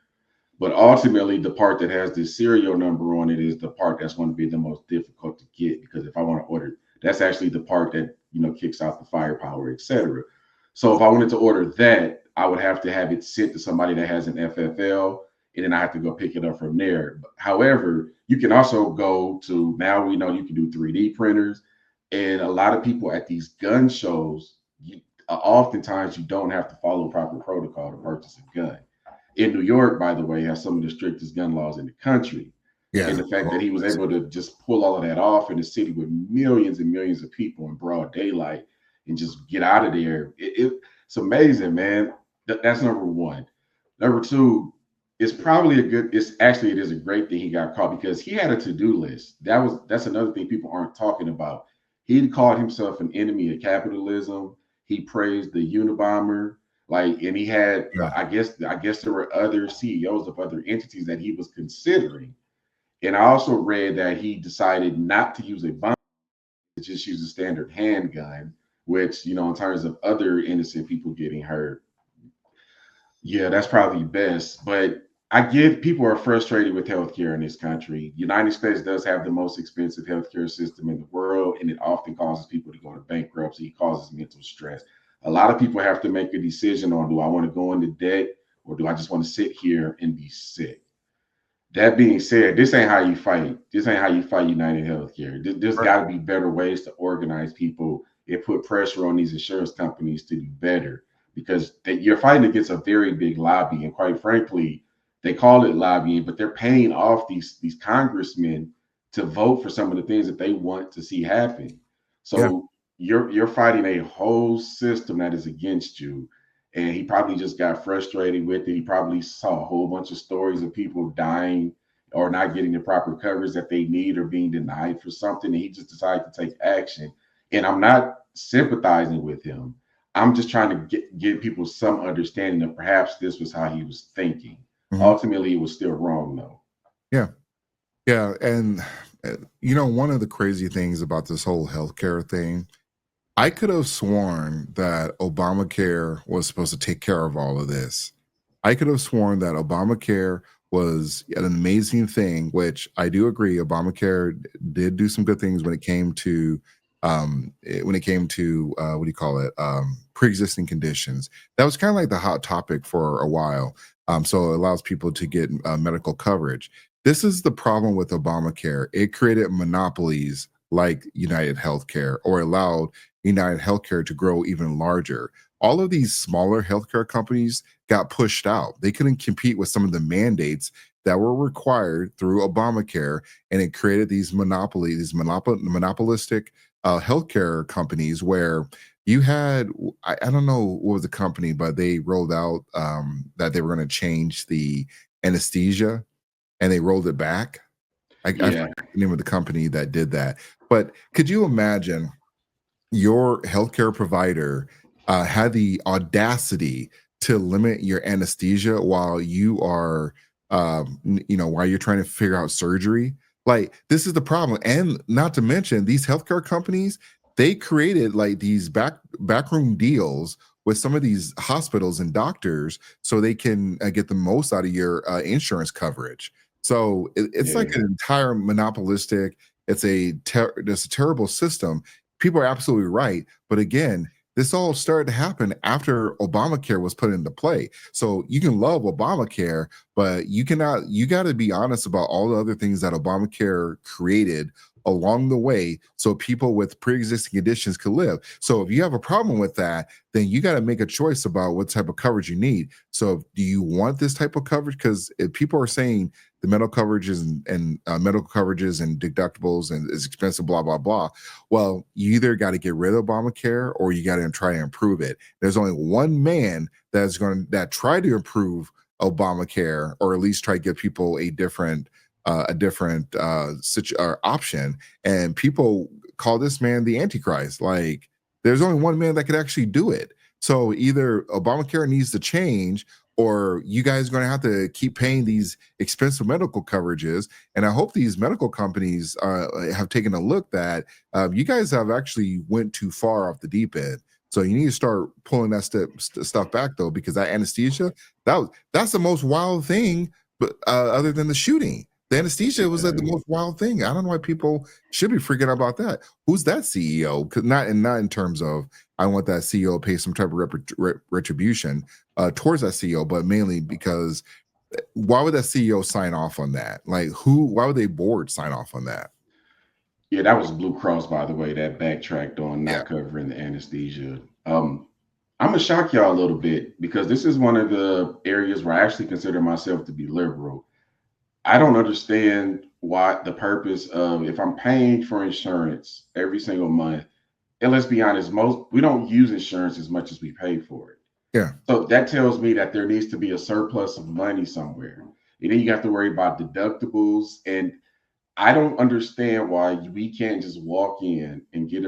But ultimately, the part that has the serial number on it is the part that's going to be the most difficult to get, because if I want to order, that's actually the part that kicks out the firepower, etc. So if I wanted to order that, I would have to have it sent to somebody that has an FFL, and then I have to go pick it up from there. However, you can also go to, now we know you can do 3D printers, and a lot of people at these gun shows, oftentimes you don't have to follow proper protocol to purchase a gun. In New York, by the way, has some of the strictest gun laws in the country.
Yeah.
And the fact that he was able to just pull all of that off in a city with millions and millions of people in broad daylight and just get out of there, it's amazing, man. That's number one. Number two, it is a great thing he got caught, because he had a to-do list. That's another thing people aren't talking about. He called himself an enemy of capitalism. He praised the Unabomber. Like, and he had,
Yeah.
I guess there were other CEOs of other entities that he was considering. And I also read that he decided not to use a bomb, to just use a standard handgun, which, in terms of other innocent people getting hurt, yeah, that's probably best. But I get, people are frustrated with healthcare in this country. United States does have the most expensive healthcare system in the world, and it often causes people to go to bankruptcy. It causes mental stress. A lot of people have to make a decision on, do I want to go into debt, or do I just want to sit here and be sick? That being said, this ain't how you fight. This ain't how you fight United Healthcare. There's got to be better ways to organize people and put pressure on these insurance companies to do better, because you're fighting against a very big lobby. And quite frankly, they call it lobbying, but they're paying off these congressmen to vote for some of the things that they want to see happen. So you're fighting a whole system that is against you. And he probably just got frustrated with it. He probably saw a whole bunch of stories of people dying or not getting the proper coverage that they need, or being denied for something, and he just decided to take action. And I'm not sympathizing with him. I'm just trying to give people some understanding that perhaps this was how he was thinking.
Mhm.
Ultimately, it was still wrong, though.
Yeah. And one of the crazy things about this whole healthcare thing, I could have sworn that Obamacare was supposed to take care of all of this. I could have sworn that Obamacare was an amazing thing, which I do agree. Obamacare did do some good things when it came to what do you call it? Pre-existing conditions. That was kind of like the hot topic for a while. So it allows people to get medical coverage. This is the problem with Obamacare. It created monopolies like United Healthcare, or allowed United Healthcare to grow even larger. All of these smaller healthcare companies got pushed out. They couldn't compete with some of the mandates that were required through Obamacare, and it created these monopolistic healthcare companies where you had, I don't know what was the company, but they rolled out that they were going to change the anesthesia, and they rolled it back. I
Yeah,
forget the name of the company that did that. But could you imagine your healthcare provider had the audacity to limit your anesthesia while you are, while you're trying to figure out surgery? Like, this is the problem. And not to mention, these healthcare companies, they created like these backroom deals with some of these hospitals and doctors so they can get the most out of your insurance coverage. So it's like
yeah.
an entire monopolistic. It's a terrible system. People are absolutely right. But again, this all started to happen after Obamacare was put into play. So you can love Obamacare, but you got to be honest about all the other things that Obamacare created along the way so people with pre-existing conditions could live. So if you have a problem with that, then you got to make a choice about what type of coverage you need. So do you want this type of coverage? Because if people are saying the medical coverages and medical coverages and deductibles and is expensive, blah, blah, blah. Well, you either got to get rid of Obamacare or you got to try to improve it. There's only one man that try to improve Obamacare, or at least try to give people a different option. And people call this man the Antichrist. Like, there's only one man that could actually do it. So either Obamacare needs to change, or you guys are going to have to keep paying these expensive medical coverages. And I hope these medical companies have taken a look that you guys have actually went too far off the deep end. So you need to start pulling that stuff back, though, because that anesthesia, that's the most wild thing, but other than the shooting. The anesthesia was like the most wild thing. I don't know why people should be freaking out about that. Who's that CEO? Not in terms of I want that CEO to pay some type of retribution towards that CEO, but mainly because why would that CEO sign off on that? Like, why would they board sign off on that?
Yeah, that was Blue Cross, by the way, that backtracked on
Yeah.
not covering the anesthesia. I'm gonna shock y'all a little bit because this is one of the areas where I actually consider myself to be liberal. I don't understand why the purpose of, if I'm paying for insurance every single month, and let's be honest, we don't use insurance as much as we pay for it.
Yeah.
So that tells me that there needs to be a surplus of money somewhere. And then you have to worry about deductibles. And I don't understand why we can't just walk in and get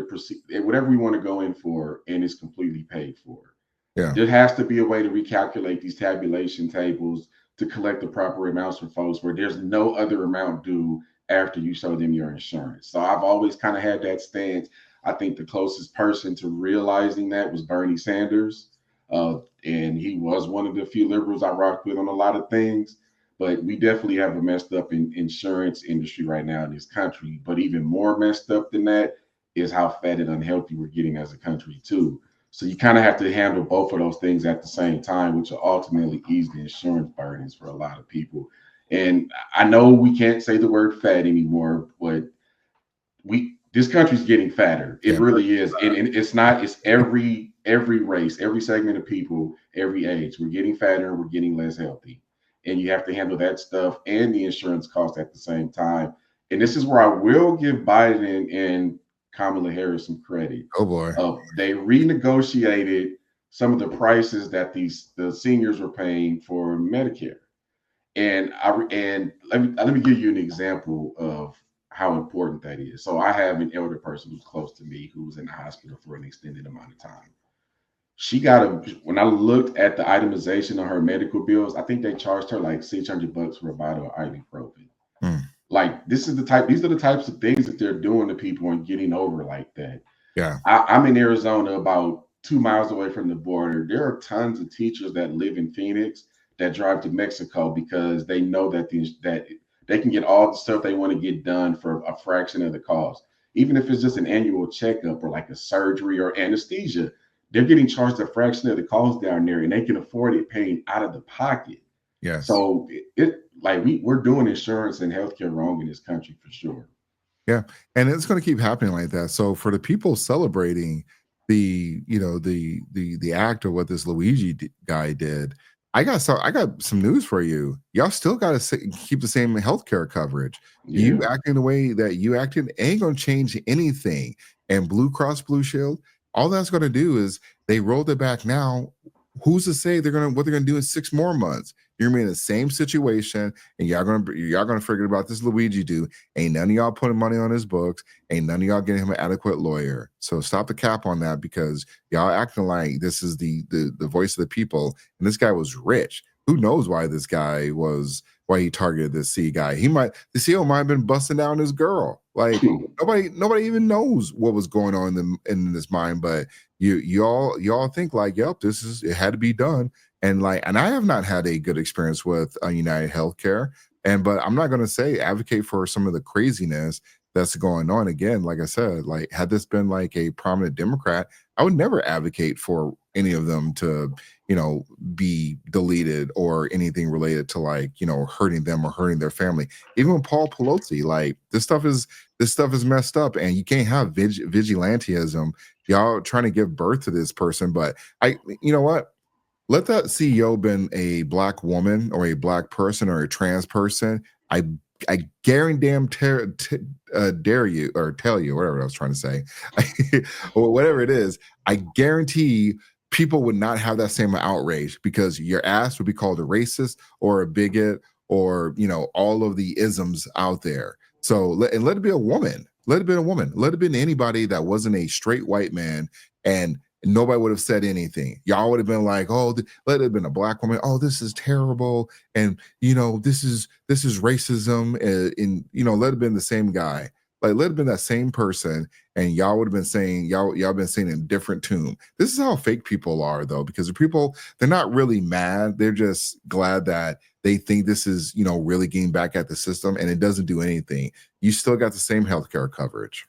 whatever we want to go in for, and it's completely paid for.
Yeah.
There has to be a way to recalculate these tabulation tables to collect the proper amounts for folks where there's no other amount due after you show them your insurance. So I've always kind of had that stance. I think the closest person to realizing that was Bernie Sanders. And he was one of the few liberals I rocked with on a lot of things. But we definitely have a messed up insurance industry right now in this country. But even more messed up than that is how fat and unhealthy we're getting as a country, too. So you kind of have to handle both of those things at the same time, which will ultimately ease the insurance burdens for a lot of people. And I know we can't say the word fat anymore, but this country's getting fatter. It really is. And it's every race, every segment of people, every age. We're getting fatter and we're getting less healthy. And you have to handle that stuff and the insurance cost at the same time. And this is where I will give Biden and Kamala Harris some credit.
Oh boy.
They renegotiated some of the prices that the seniors were paying for Medicare. And let me give you an example of how important that is. So I have an elder person who's close to me who was in the hospital for an extended amount of time. When I looked at the itemization of her medical bills, I think they charged her like $600 for a bottle of ibuprofen. Like these are the types of things that they're doing to people and getting over like that.
Yeah.
I'm in Arizona, about 2 miles away from the border. There are tons of teachers that live in Phoenix that drive to Mexico because they know that that they can get all the stuff they want to get done for a fraction of the cost. Even if it's just an annual checkup or like a surgery or anesthesia, they're getting charged a fraction of the cost down there, and they can afford it paying out of the pocket.
Yes.
So it like we're doing insurance and healthcare wrong in this country for sure.
Yeah, and it's going to keep happening like that. So for the people celebrating the, the act of what this guy did, I got some news for you. Y'all still got to keep the same healthcare coverage. You
Yeah.
acting the way that you acted ain't going to change anything. And Blue Cross Blue Shield, all that's going to do is they rolled it back now. Who's to say what they're gonna do in 6 more months? You're gonna be in the same situation, and y'all gonna forget about this Luigi dude. Ain't none of y'all putting money on his books. Ain't none of y'all getting him an adequate lawyer. So stop the cap on that, because y'all acting like this is the voice of the people. And this guy was rich. Who knows why he targeted this C guy? The CEO might have been busting down his girl. Like nobody even knows what was going on in his mind, but y'all think like, yep, it had to be done. And I have not had a good experience with United Healthcare. But I'm not going to say advocate for some of the craziness that's going on. Again, like I said, like had this been like a prominent Democrat, I would never advocate for any of them to, be deleted or anything related to hurting them or hurting their family. Even with Paul Pelosi, like this stuff is messed up, and you can't have vigilantism. Y'all trying to give birth to this person, but you know what? Let that CEO been a black woman or a black person or a trans person. I dare you or tell you, whatever I was trying to say, or whatever it is. I guarantee people would not have that same outrage, because your ass would be called a racist or a bigot or all of the isms out there. So let it be a woman. Let it be a woman. Let it be anybody that wasn't a straight white man, and nobody would have said anything. Y'all would have been like, oh, let it have been a black woman. Oh, this is terrible. And, this is racism. And let it have been the same guy. Like, let it have been that same person. And y'all would have been saying, y'all been saying in a different tune. This is how fake people are, though, because the people, they're not really mad. They're just glad that they think this is, really getting back at the system, and it doesn't do anything. You still got the same healthcare coverage.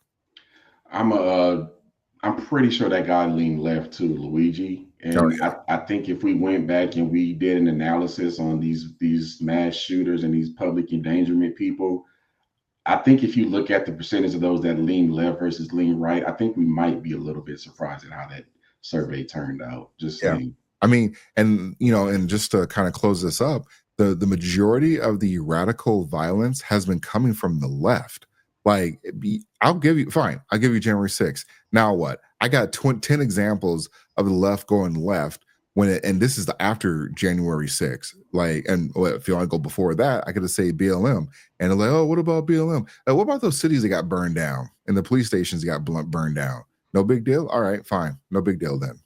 I'm pretty sure that guy leaned left too, Luigi. And I think if we went back and we did an analysis on these mass shooters and these public endangerment people, I think if you look at the percentage of those that lean left versus lean right, I think we might be a little bit surprised at how that survey turned out. Just saying.
I mean, and just to kind of close this up, the majority of the radical violence has been coming from the left. Like, I'll give you January 6th. Now what? I got 10 examples of the left going left and this is after January 6th. Like, and if you want to go before that, I could say BLM. And they're like, oh, what about BLM? What about those cities that got burned down and the police stations that got burned down? No big deal? All right, fine. No big deal then.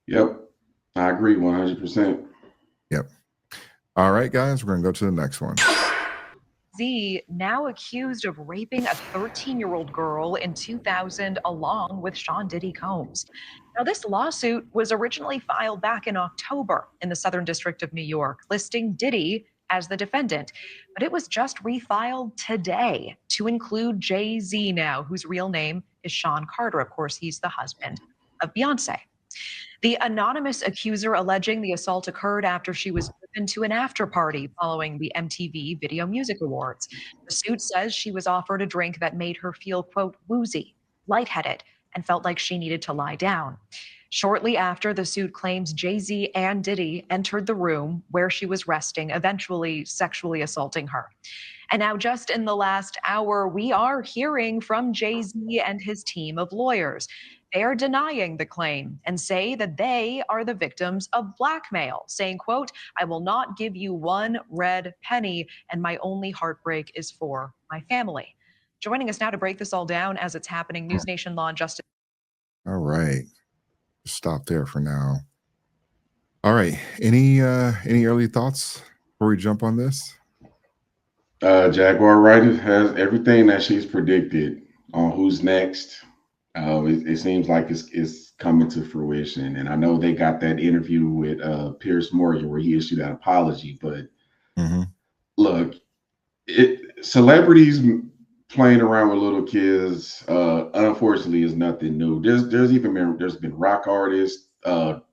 Yep. I agree 100%.
Yep. All right, guys, we're going to go to the next one.
Z, now accused of raping a 13-year-old girl in 2000 along with Sean Diddy Combs. Now, this lawsuit was originally filed back in October in the Southern District of New York, listing Diddy as the defendant. But it was just refiled today to include Jay-Z now, whose real name is Sean Carter. Of course, he's the husband of Beyonce. The anonymous accuser alleging the assault occurred after she was driven to an after party following the MTV Video Music Awards. The suit says she was offered a drink that made her feel, quote, woozy, lightheaded, and felt like she needed to lie down. Shortly after, the suit claims Jay-Z and Diddy entered the room where she was resting, eventually sexually assaulting her. And now, just in the last hour, we are hearing from Jay-Z and his team of lawyers. They are denying the claim and say that they are the victims of blackmail, saying, quote, I will not give you one red penny, and my only heartbreak is for my family. Joining us now to break this all down as it's happening, News Nation Law and Justice.
All right. Stop there for now. All right. Any early thoughts before we jump on this?
Jaguar Wright has everything that she's predicted on who's next. It seems like it's coming to fruition, and I know they got that interview with Pierce Morgan where he issued that apology. But
Mhm.
look, celebrities playing around with little kids, unfortunately, is nothing new. There's been rock artists.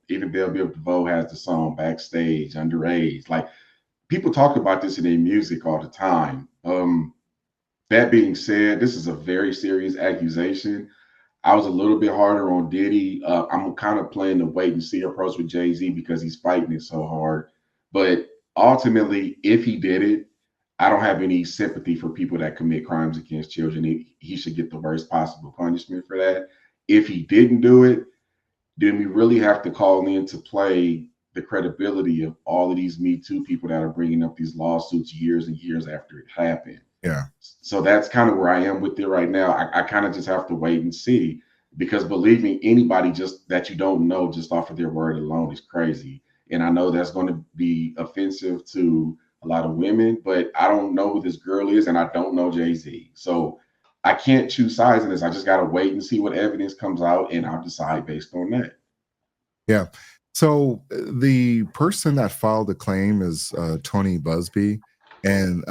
Even Bell Biv DeVoe has the song "Backstage" underage. Like people talk about this in their music all the time. That being said, this is a very serious accusation. I was a little bit harder on Diddy. I'm kind of playing the wait and see approach with Jay-Z because he's fighting it so hard. But ultimately, if he did it, I don't have any sympathy for people that commit crimes against children. He should get the worst possible punishment for that. If he didn't do it, then we really have to call into play the credibility of all of these Me Too people that are bringing up these lawsuits years and years after it happened.
Yeah.
So that's kind of where I am with it right now. I kind of just have to wait and see because believe me, anybody just that you don't know just off of their word alone is crazy. And I know that's going to be offensive to a lot of women, but I don't know who this girl is and I don't know Jay-Z. So I can't choose sides in this. I just got to wait and see what evidence comes out and I'll decide based on that.
Yeah. So the person that filed the claim is Tony Busby, and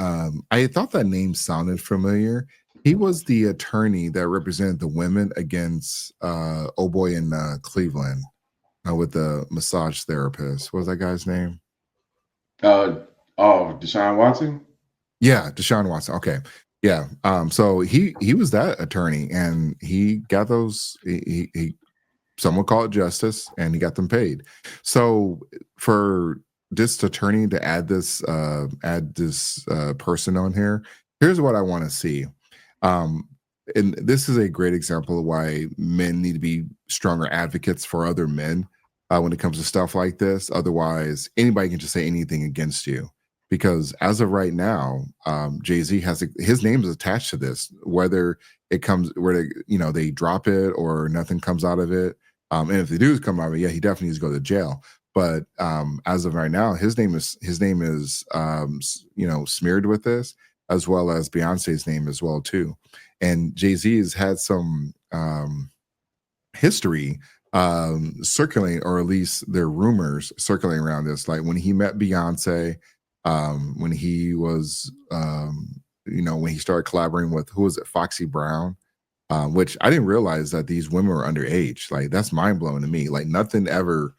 I thought that name sounded familiar. He was the attorney that represented the women against oh boy in Cleveland with the massage therapist. What was that guy's name?
Uh, oh, Deshaun Watson?
Yeah, Deshaun Watson. Okay. Yeah. So he was that attorney, and he got those. He someone called justice, and he got them paid. So for this attorney to add this person on here, here's what I want to see. Um, and this is a great example of why men need to be stronger advocates for other men when it comes to stuff like this. Otherwise, anybody can just say anything against you. Because as of right now, Jay Z his name is attached to this, whether it comes where they drop it or nothing comes out of it. And if they do come out of it, yeah, he definitely needs to go to jail. But as of right now, his name is smeared with this, as well as Beyonce's name as well too. And Jay Z has had some history circulating, or at least there are rumors circulating around this. Like when he met Beyonce, when he was when he started collaborating with, who was it, Foxy Brown, which I didn't realize that these women were underage. Like that's mind blowing to me. Like nothing ever.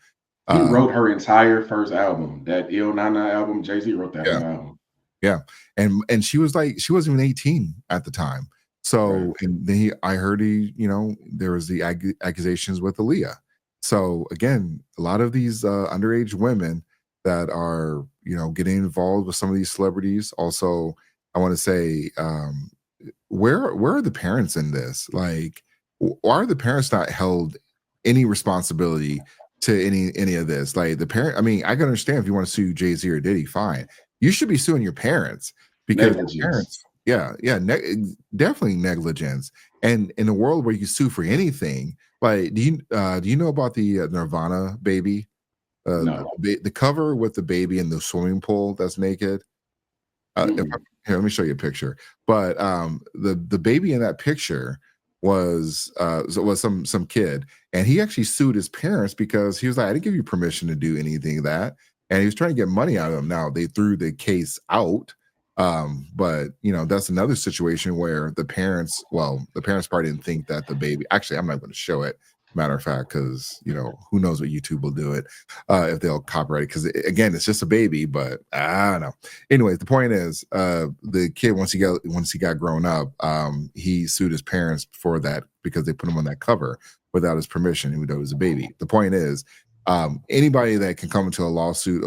He
Um,
wrote her entire first album, that Il Nana album. Jay-Z wrote that
yeah,
whole album.
yeah, and she wasn't even 18 at the time.
Right.
So and then I heard there was the accusations with Aaliyah. So again, a lot of these underage women that are getting involved with some of these celebrities. Also, I want to say, where are the parents in this? Like, why are the parents not held any responsibility to any of this? Like the parent, I mean, I can understand if you want to sue Jay-Z or Diddy, fine. You should be suing your parents because your
Negligence.
parents, yeah, yeah, definitely negligence. And in a world where you sue for anything, like, do you know about the Nirvana baby?
No.
The cover with the baby in the swimming pool that's naked.
Mm-mm.
Here, let me show you a picture. But the baby in that picture was some kid, and he actually sued his parents because he was like, I didn't give you permission to do anything of that, and he was trying to get money out of them. Now they threw the case out, but that's another situation where the parents probably didn't think that the baby. Actually, I'm not going to show it. Matter of fact, because who knows what YouTube will do it if they'll copyright it. Because again, it's just a baby, but I don't know. Anyways, the point is, the kid once he got grown up, he sued his parents for that because they put him on that cover without his permission, even though he was a baby. The point is, anybody that can come into a lawsuit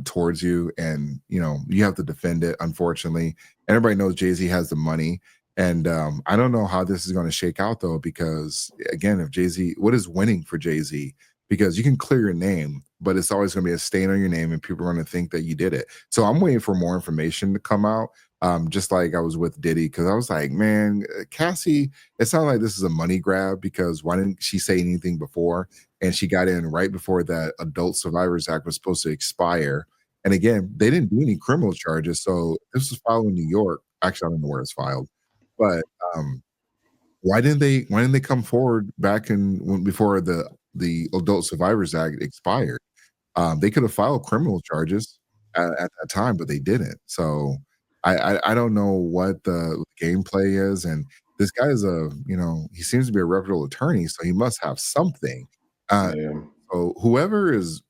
towards you, and you have to defend it. Unfortunately, everybody knows Jay-Z has the money. And I don't know how this is going to shake out though, because again, if Jay-Z, what is winning for Jay-Z? Because you can clear your name, but it's always going to be a stain on your name, and people are going to think that you did it. So I'm waiting for more information to come out. Just like I was with Diddy, because I was like, man, Cassie, it sounded like this is a money grab, because why didn't she say anything before? And she got in right before that Adult Survivors Act was supposed to expire. And again, they didn't do any criminal charges. So this was filed in New York. Actually, I don't know where it's filed, but um, Why didn't they come forward back before the Adult Survivors Act expired? They could have filed criminal charges at that time, but they didn't. So I don't know what the gameplay is. And this guy is he seems to be a reputable attorney, so he must have something. Uh,
Yeah.
so whoever is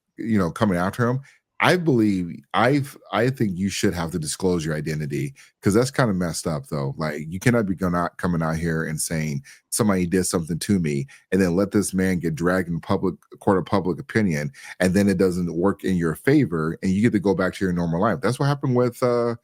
coming after him, I think you should have to disclose your identity because that's kind of messed up though. Like you cannot be coming out here and saying somebody did something to me and then let this man get dragged in public court of public opinion and then it doesn't work in your favor and you get to go back to your normal life. That's what happened with the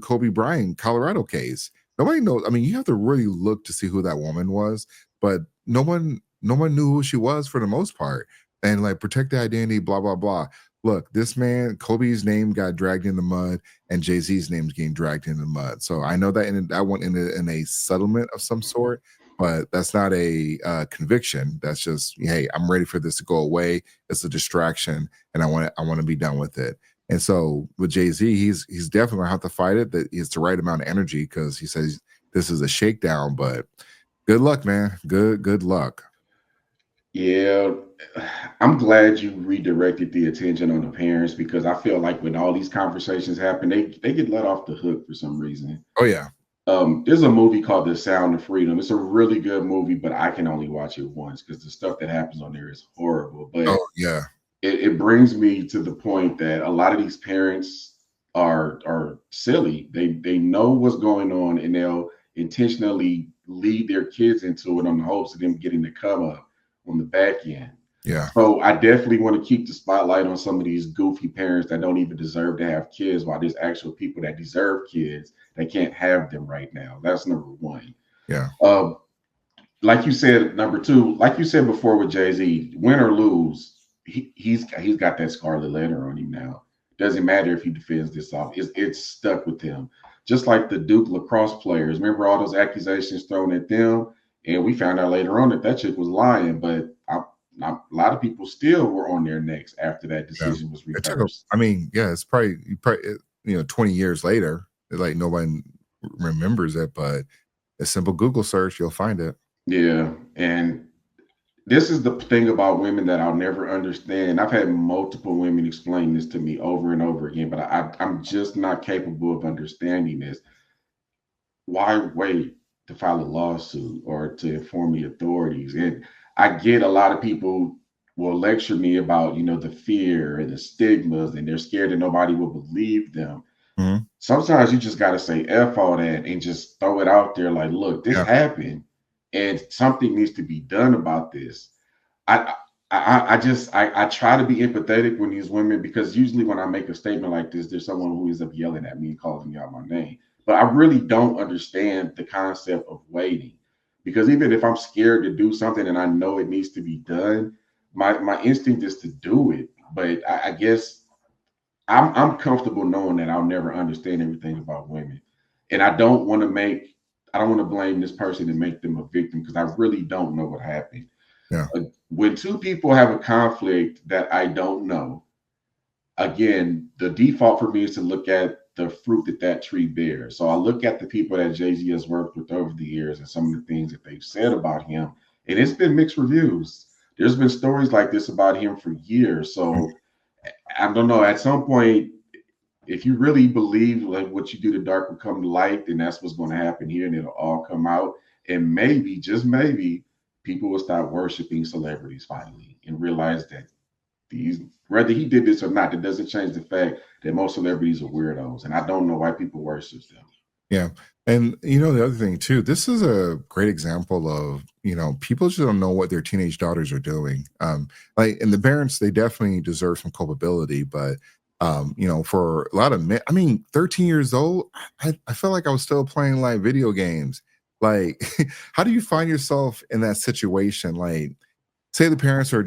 Kobe Bryant Colorado case. Nobody knows. I mean, you have to really look to see who that woman was, but no one knew who she was for the most part. And like protect the identity, blah blah blah. Look, this man, Kobe's name got dragged in the mud, and Jay Z's name's getting dragged in the mud. So I know that went in a settlement of some sort, but that's not a conviction. That's just, hey, I'm ready for this to go away. It's a distraction, and I want to be done with it. And so with Jay Z, he's definitely gonna have to fight it. That it's the right amount of energy because he says this is a shakedown. But good luck, man. Good luck.
Yeah, I'm glad you redirected the attention on the parents because I feel like when all these conversations happen, they get let off the hook for some reason.
Oh yeah,
There's a movie called The Sound of Freedom. It's a really good movie, but I can only watch it once because the stuff that happens on there is horrible. But
oh yeah,
it brings me to the point that a lot of these parents are silly. They know what's going on and they'll intentionally lead their kids into it on the hopes of them getting the come up on the back end.
yeah.
So I definitely want to keep the spotlight on some of these goofy parents that don't even deserve to have kids, while there's actual people that deserve kids that can't have them right now. That's number one.
Yeah.
Like you said, number two, like you said before with Jay-Z, win or lose, he's got that scarlet letter on him now. Doesn't matter if he defends this off. It's stuck with him. Just like the Duke lacrosse players. Remember all those accusations thrown at them? And we found out later on that chick was lying, but a lot of people still were on their necks after that decision was reversed.
It's probably 20 years later, like nobody remembers it, but a simple Google search, you'll find it.
Yeah, and this is the thing about women that I'll never understand. I've had multiple women explain this to me over and over again, but I'm just not capable of understanding this. Why wait to file a lawsuit or to inform the authorities? And I get a lot of people will lecture me about, the fear and the stigmas, and they're scared that nobody will believe them.
Mm-hmm.
Sometimes you just got to say F all that and just throw it out there like, look, this happened and something needs to be done about this. I try to be empathetic when these women, because usually when I make a statement like this, there's someone who ends up yelling at me and calling me out my name. But I really don't understand the concept of waiting, because even if I'm scared to do something and I know it needs to be done, my instinct is to do it. But I guess I'm comfortable knowing that I'll never understand everything about women, and I don't want to blame this person and make them a victim because I really don't know what happened.
Yeah.
When two people have a conflict that I don't know, again, the default for me is to look at the fruit that tree bears. So I look at the people that Jay-Z has worked with over the years and some of the things that they've said about him, and it's been mixed reviews. There's been stories like this about him for years. So I don't know, at some point, if you really believe like what you do to dark will come to light, then that's what's going to happen here, and it'll all come out. And maybe, just maybe, people will start worshiping celebrities finally and realize that whether he did this or not, it doesn't change the fact that most celebrities are weirdos, and I don't know why people worship them.
Yeah. And the other thing too, this is a great example of, people just don't know what their teenage daughters are doing. And the parents, they definitely deserve some culpability, but for a lot of men, 13 years old, I felt like I was still playing like video games. Like, how do you find yourself in that situation? Like, say the parents are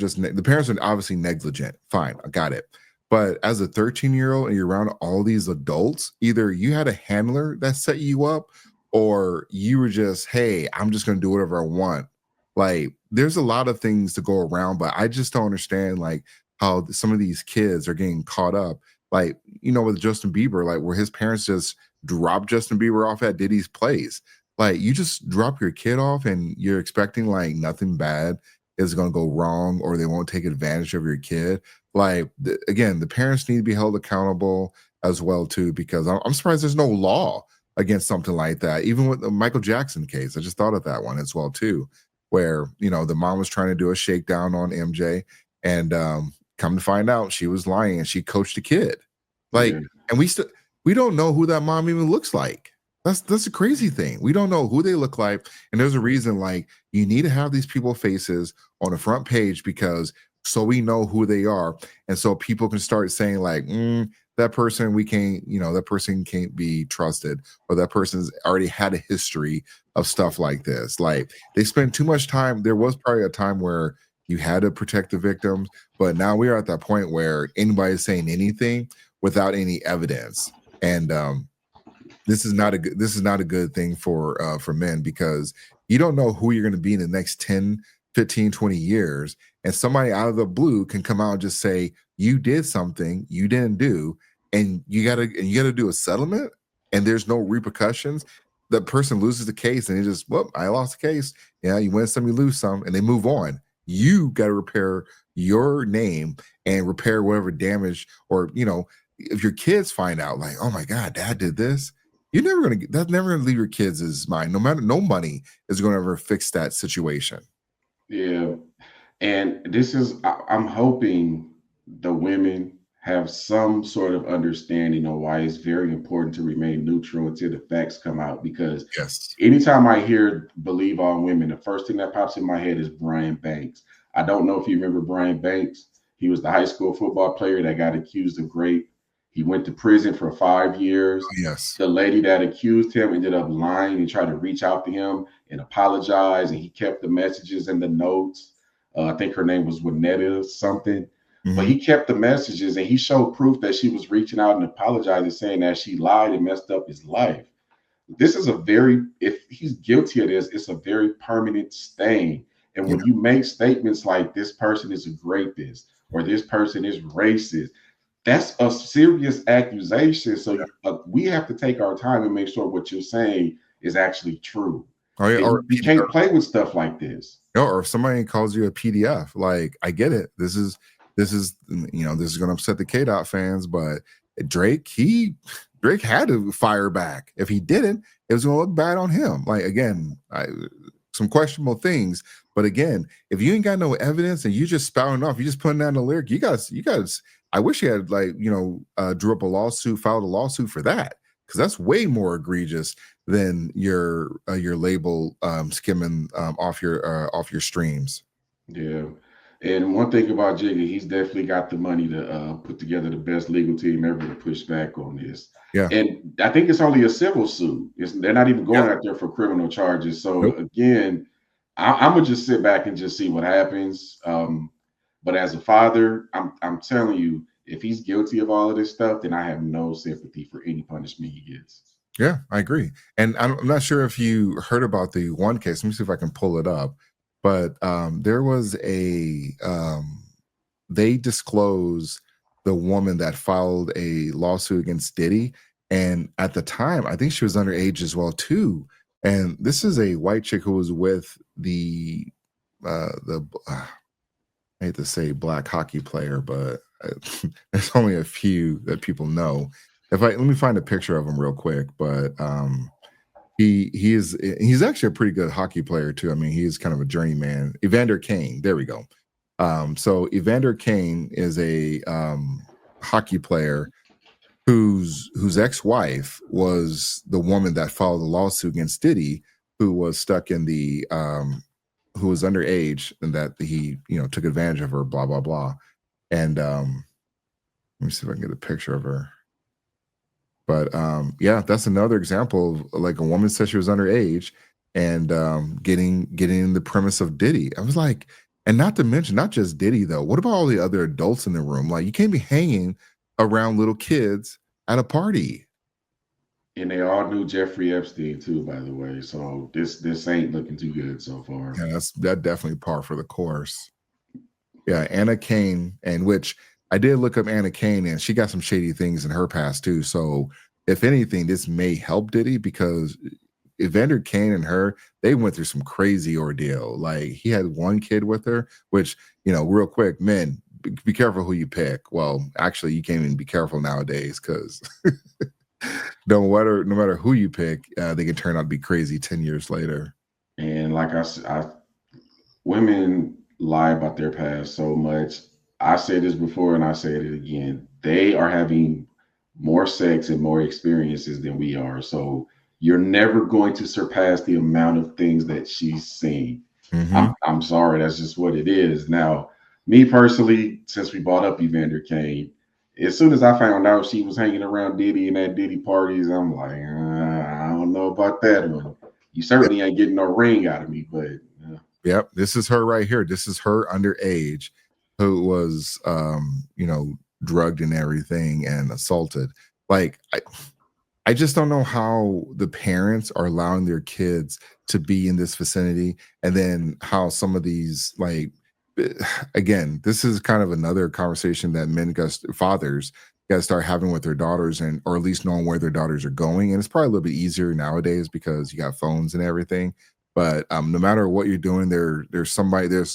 obviously negligent. Fine, I got it. But as a 13-year-old and you're around all these adults, either you had a handler that set you up or you were just, hey, I'm just going to do whatever I want. Like, there's a lot of things to go around, but I just don't understand, like, how some of these kids are getting caught up. Like, with Justin Bieber, like, where his parents just dropped Justin Bieber off at Diddy's place. Like, you just drop your kid off and you're expecting like nothing bad is going to go wrong, or they won't take advantage of your kid. Like, again, the parents need to be held accountable as well too, because I'm surprised there's no law against something like that. Even with the Michael Jackson case, I just thought of that one as well too, where the mom was trying to do a shakedown on MJ, and come to find out she was lying and she coached a kid. Like,
Yeah.
and we don't know who that mom even looks like. That's a crazy thing. We don't know who they look like, and there's a reason. Like, you need to have these people faces on the front page, because so we know who they are, and so people can start saying like, that person we can't, that person can't be trusted, or that person's already had a history of stuff like this. Like, they spend too much time. There was probably a time where you had to protect the victims, but now we are at that point where anybody's saying anything without any evidence, and this is not a good thing for men, because you don't know who you're going to be in the next 10, 15, 20 years, and somebody out of the blue can come out and just say you did something you didn't do, and you got to do a settlement, and there's no repercussions. The person loses the case and they just, well, I lost the case. Yeah, you win some, you lose some, and they move on. You got to repair your name and repair whatever damage, or if your kids find out like, oh my God, dad did this, that's never gonna leave your kids' mind. No money is gonna ever fix that situation.
Yeah. And I'm hoping the women have some sort of understanding of why it's very important to remain neutral until the facts come out. Because
Yes.
anytime I hear believe all women, the first thing that pops in my head is Brian Banks. I don't know if you remember Brian Banks. He was the high school football player that got accused of rape. He went to prison for 5 years.
Yes.
The lady that accused him ended up lying and tried to reach out to him and apologize, and he kept the messages and the notes. I think her name was Winetta something. But he kept the messages, and he showed proof that she was reaching out and apologizing, saying that she lied and messed up his life. This is if he's guilty of this, it's a very permanent stain. And when you make statements like this person is a rapist or this person is racist, that's a serious accusation. So we have to take our time and make sure what you're saying is actually true. Or you can't play with stuff like this.
Or if somebody calls you a PDF, like, I get it. This is going to upset the K-Dot fans, but Drake had to fire back. If he didn't, it was going to look bad on him. Like, again, some questionable things, but again, if you ain't got no evidence and you just spouting off, you just putting down the lyric, you guys. I wish he had drew up a lawsuit, filed a lawsuit for that, because that's way more egregious than your label skimming off your streams.
Yeah. And one thing about Jigga, he's definitely got the money to put together the best legal team ever to push back on this.
Yeah.
And I think it's only a civil suit. They're not even going out there for criminal charges. So again, I'm gonna just sit back and just see what happens. But as a father, I'm telling you, if he's guilty of all of this stuff, then I have no sympathy for any punishment he gets.
Yeah, I agree. And I'm not sure if you heard about the one case. Let me see if I can pull it up. But there was they disclosed the woman that filed a lawsuit against Diddy. And at the time, I think she was underage as well, too. And this is a white chick who was with the I hate to say black hockey player, but there's only a few that people know. Let me find a picture of him real quick, but he's actually a pretty good hockey player too. I mean, he's kind of a journeyman. Evander Kane, there we go. So Evander Kane is a hockey player whose ex-wife was the woman that filed the lawsuit against Diddy, who was stuck in the who was underage, and that he took advantage of her, blah blah blah. And let me see if I can get a picture of her. But yeah, that's another example of, like, a woman said she was underage and getting the premise of Diddy. I was like, and not to mention, not just Diddy though. What about all the other adults in the room? Like, you can't be hanging around little kids at a party.
And they all knew Jeffrey Epstein too, by the way. So this ain't looking too good so far.
Yeah, that definitely par for the course. Yeah, Anna Kane, and which I did look up Anna Kane, and she got some shady things in her past too. So if anything, this may help Diddy, because Evander Kane and her, they went through some crazy ordeal. Like he had one kid with her, which, real quick, men, be careful who you pick. Well, actually, you can't even be careful nowadays because no matter who you pick, they can turn out to be crazy 10 years later.
And like I said, women lie about their past so much. I said this before and I said it again. They are having more sex and more experiences than we are. So you're never going to surpass the amount of things that she's seen.
Mm-hmm.
I'm sorry, that's just what it is. Now, me personally, since we brought up Evander Kane, as soon as I found out she was hanging around Diddy and at Diddy parties, I'm like, I don't know about that one. You certainly ain't getting no ring out of me, but
Yep, this is her right here. This is her underage who was, drugged and everything and assaulted. Like, I just don't know how the parents are allowing their kids to be in this vicinity, and then how some of these, like, again, this is kind of another conversation that fathers got to start having with their daughters, and or at least knowing where their daughters are going. And it's probably a little bit easier nowadays because you got phones and everything. But no matter what you're doing, there's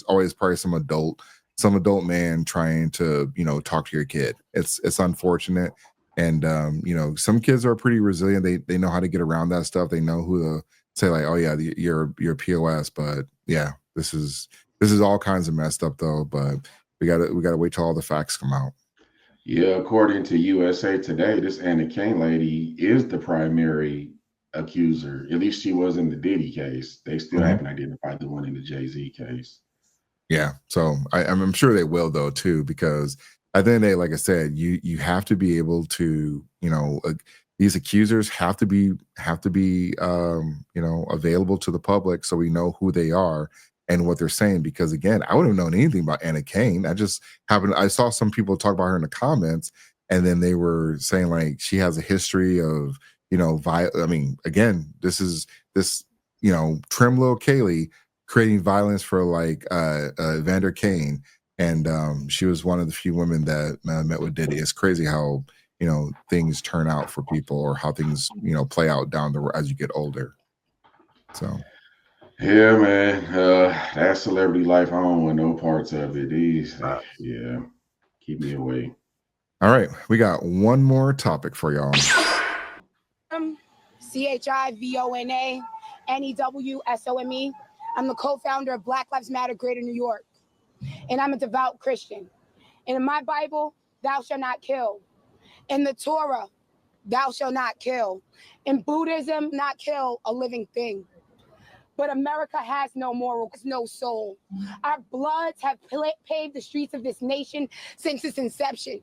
always probably some adult man trying to talk to your kid. It's unfortunate. And some kids are pretty resilient. They know how to get around that stuff. They know who to say, like, oh yeah, you're POS. But yeah, this is all kinds of messed up though. But we gotta wait till all the facts come out.
yeah, according to USA Today, this Anna Kane lady is the primary accuser. At least she was in the Diddy case. They still
Mhm.
haven't identified the one in the Jay-Z case.
Yeah, so I'm sure they will though too, because at the end of the day, like I said, you have to be able to, these accusers have to be available to the public so we know who they are and what they're saying. Because again, I wouldn't have known anything about Anna Kane. I saw some people talk about her in the comments, and then they were saying like she has a history of I mean, again, this trim little Kaylee creating violence for like Vander Kane, and she was one of the few women that met with Diddy. It's crazy how things turn out for people, or how things play out down the road as you get older. So
Yeah, man. That celebrity life, I don't want no parts of it. Yeah, keep me away.
all right, we got one more topic for y'all.
CHIVONA NEWSOME. I'm the co-founder of Black Lives Matter Greater New York, and I'm a devout Christian. And in my Bible, thou shalt not kill. In the Torah, thou shalt not kill. In Buddhism, not kill a living thing. But America has no moral, no soul. Our bloods have paved the streets of this nation since its inception.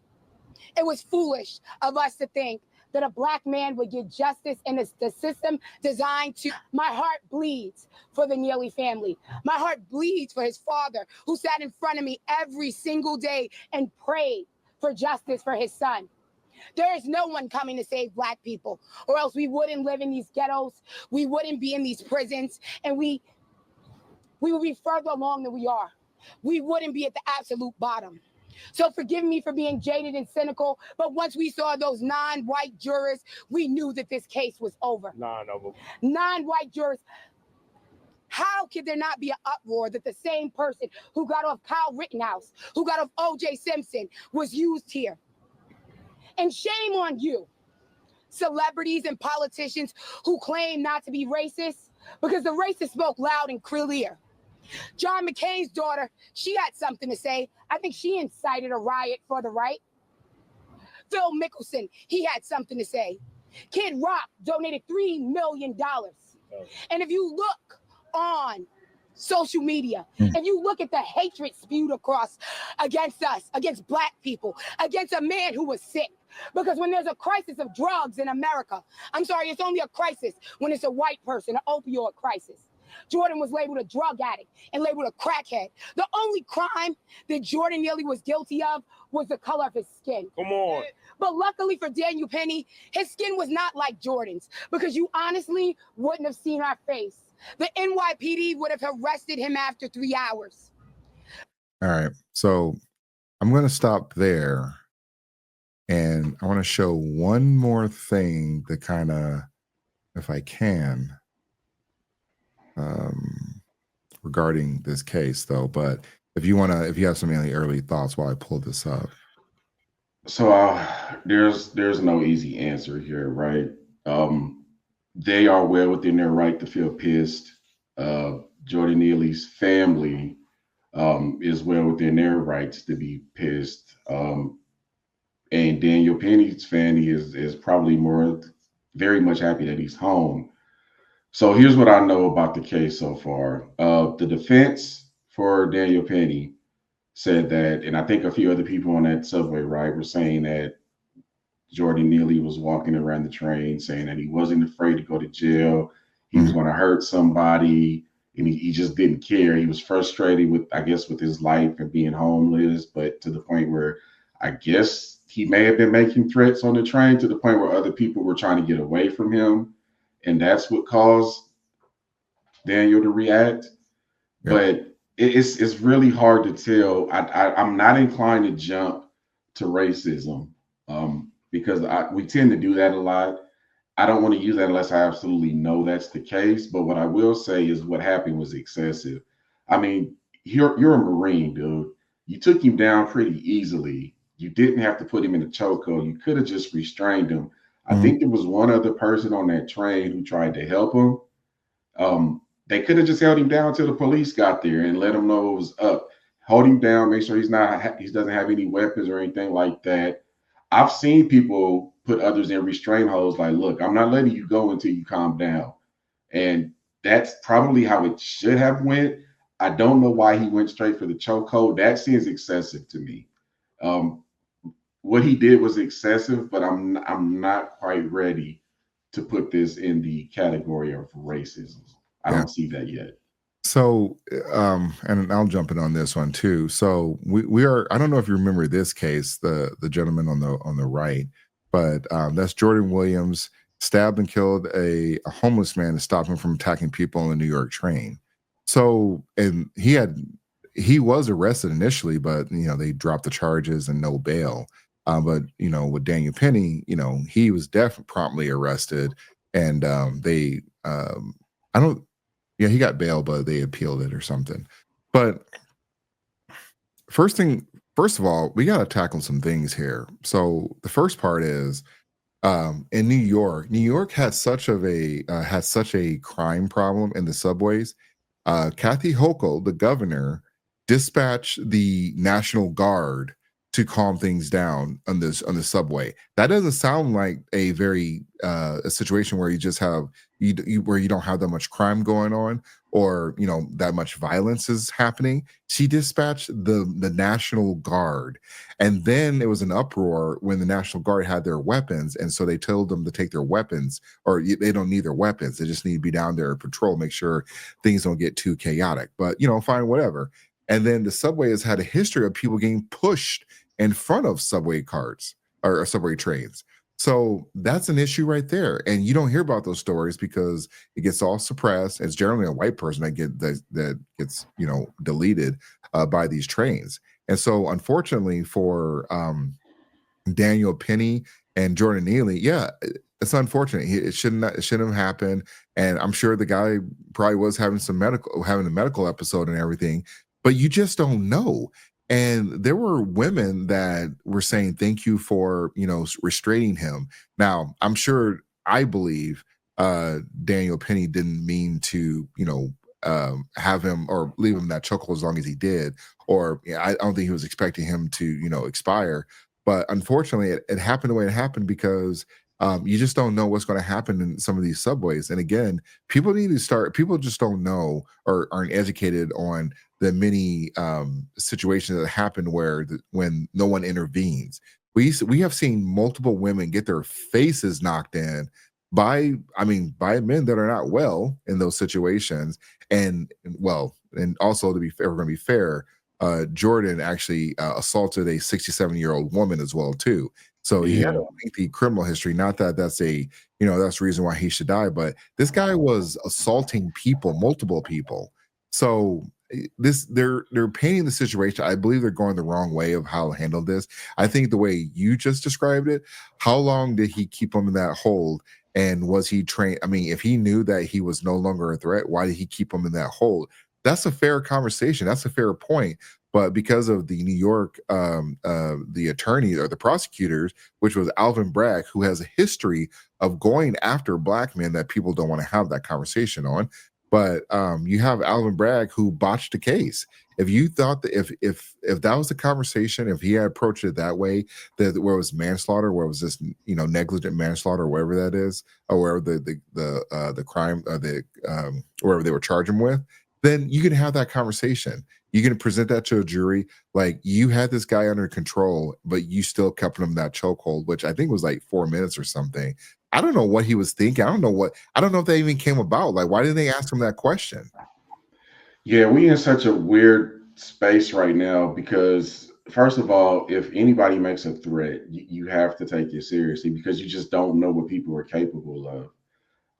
It was foolish of us to think that a Black man would get justice in the system designed to. My heart bleeds for the Neely family. My heart bleeds for his father, who sat in front of me every single day and prayed for justice for his son. There is no one coming to save Black people, or else we wouldn't live in these ghettos, we wouldn't be in these prisons, and we would be further along than we are. We wouldn't be at the absolute bottom. So forgive me for being jaded and cynical, but once we saw those non-white jurors, we knew that this case was over. Non-white jurors. How could there not be an uproar that the same person who got off Kyle Rittenhouse, who got off O.J. Simpson, was used here? And shame on you, celebrities and politicians who claim not to be racist, because the racists spoke loud and clear. John McCain's daughter, she had something to say. I think she incited a riot for the right. Phil Mickelson, he had something to say. Kid Rock donated $3 million. And if you look on social media, and you look at the hatred spewed across against us, against Black people, against a man who was sick. Because when there's a crisis of drugs in America, I'm sorry, it's only a crisis when it's a white person, an opioid crisis. Jordan was labeled a drug addict and labeled a crackhead. The only crime that Jordan Neely was guilty of was the color of his skin.
Come on.
But luckily for Daniel Penny, his skin was not like Jordan's, because you honestly wouldn't have seen our face. The NYPD would have arrested him after 3 hours.
All right, so I'm going to stop there, and I want to show one more thing that kind of, if I can, regarding this case, though. But if you have some any early thoughts while I pull this up.
So there's no easy answer here, right? They are well within their right to feel pissed. Jordan Neely's family is well within their rights to be pissed. And Daniel Penny's family is probably very much happy that he's home. So here's what I know about the case so far. The defense for Daniel Penny said that, and I think a few other people on that subway ride were saying that Jordan Neely was walking around the train saying that he wasn't afraid to go to jail. He was going to hurt somebody, and he just didn't care. He was frustrated with his life and being homeless, but to the point where I guess he may have been making threats on the train to the point where other people were trying to get away from him. And that's what caused Daniel to react. Yeah. But it's really hard to tell. I'm not inclined to jump to racism because we tend to do that a lot. I don't want to use that unless I absolutely know that's the case. But what I will say is what happened was excessive. I mean, you're a Marine, dude. You took him down pretty easily. You didn't have to put him in a chokehold. You could have just restrained him. I think there was one other person on that train who tried to help him. They could have just held him down till the police got there and let him know it was up. Hold him down, make sure he doesn't have any weapons or anything like that. I've seen people put others in restraint holds like, look, I'm not letting you go until you calm down. And that's probably how it should have went. I don't know why he went straight for the chokehold. That seems excessive to me. What he did was excessive, but I'm not quite ready to put this in the category of racism. I don't see that yet.
So, and I'll jump in on this one too. So we are. I don't know if you remember this case, the gentleman on the right, but that's Jordan Williams stabbed and killed a homeless man to stop him from attacking people on the New York train. So, and he was arrested initially, but they dropped the charges and no bail. But with Daniel Penny, he was definitely promptly arrested, and he got bail, but they appealed it or something. But first of all, we got to tackle some things here. So the first part is in New York has such a crime problem in the subways. Kathy Hochul, the governor, dispatched the National Guard to calm things down on the subway. That doesn't sound like a very a situation where you just have where you don't have that much crime going on, or that much violence is happening. She dispatched the National Guard, and then it was an uproar when the National Guard had their weapons, and so they told them to take their weapons, or they don't need their weapons. They just need to be down there at patrol, make sure things don't get too chaotic. But fine, whatever. And then the subway has had a history of people getting pushed in front of subway cars or subway trains. So that's an issue right there. And you don't hear about those stories because it gets all suppressed. It's generally a white person that gets deleted by these trains. And so unfortunately for Daniel Penny and Jordan Neely, it's unfortunate. It shouldn't have happened. And I'm sure the guy probably was having a medical episode and everything, but you just don't know. And there were women that were saying, thank you for, restraining him. Now, I believe Daniel Penny didn't mean to, have him or leave him that chokehold as long as he did. Or I don't think he was expecting him to, expire. But unfortunately, it happened the way it happened because you just don't know what's going to happen in some of these subways. And again, people just don't know or aren't educated on the many situations that happen when no one intervenes. We have seen multiple women get their faces knocked in by men that are not well in those situations. And also, to be fair, we're going to be fair, Jordan actually assaulted a 67-year-old woman as well too. So he had a lengthy criminal history. Not that that's that's the reason why he should die, but this guy was assaulting people, multiple people. So they're painting the situation. I believe they're going the wrong way of how to handle this. I think the way you just described it, how long did he keep him in that hold? And was he trained? I mean, if he knew that he was no longer a threat, why did he keep him in that hold? That's a fair conversation. That's a fair point. But because of the New York, the attorney or the prosecutors, which was Alvin Bragg, who has a history of going after black men that people don't want to have that conversation on. But you have Alvin Bragg who botched the case. If you thought that if that was the conversation, if he had approached it that way, that where it was manslaughter, where it was just negligent manslaughter, or whatever that is, or wherever the crime, wherever they were charging him with, then you can have that conversation. You can present that to a jury, like you had this guy under control, but you still kept him in that chokehold, which I think was like 4 minutes or something. I don't know what he was thinking. I don't know if that even came about. Like, why didn't they ask him that question?
Yeah, we in such a weird space right now because first of all, if anybody makes a threat, you have to take it seriously because you just don't know what people are capable of.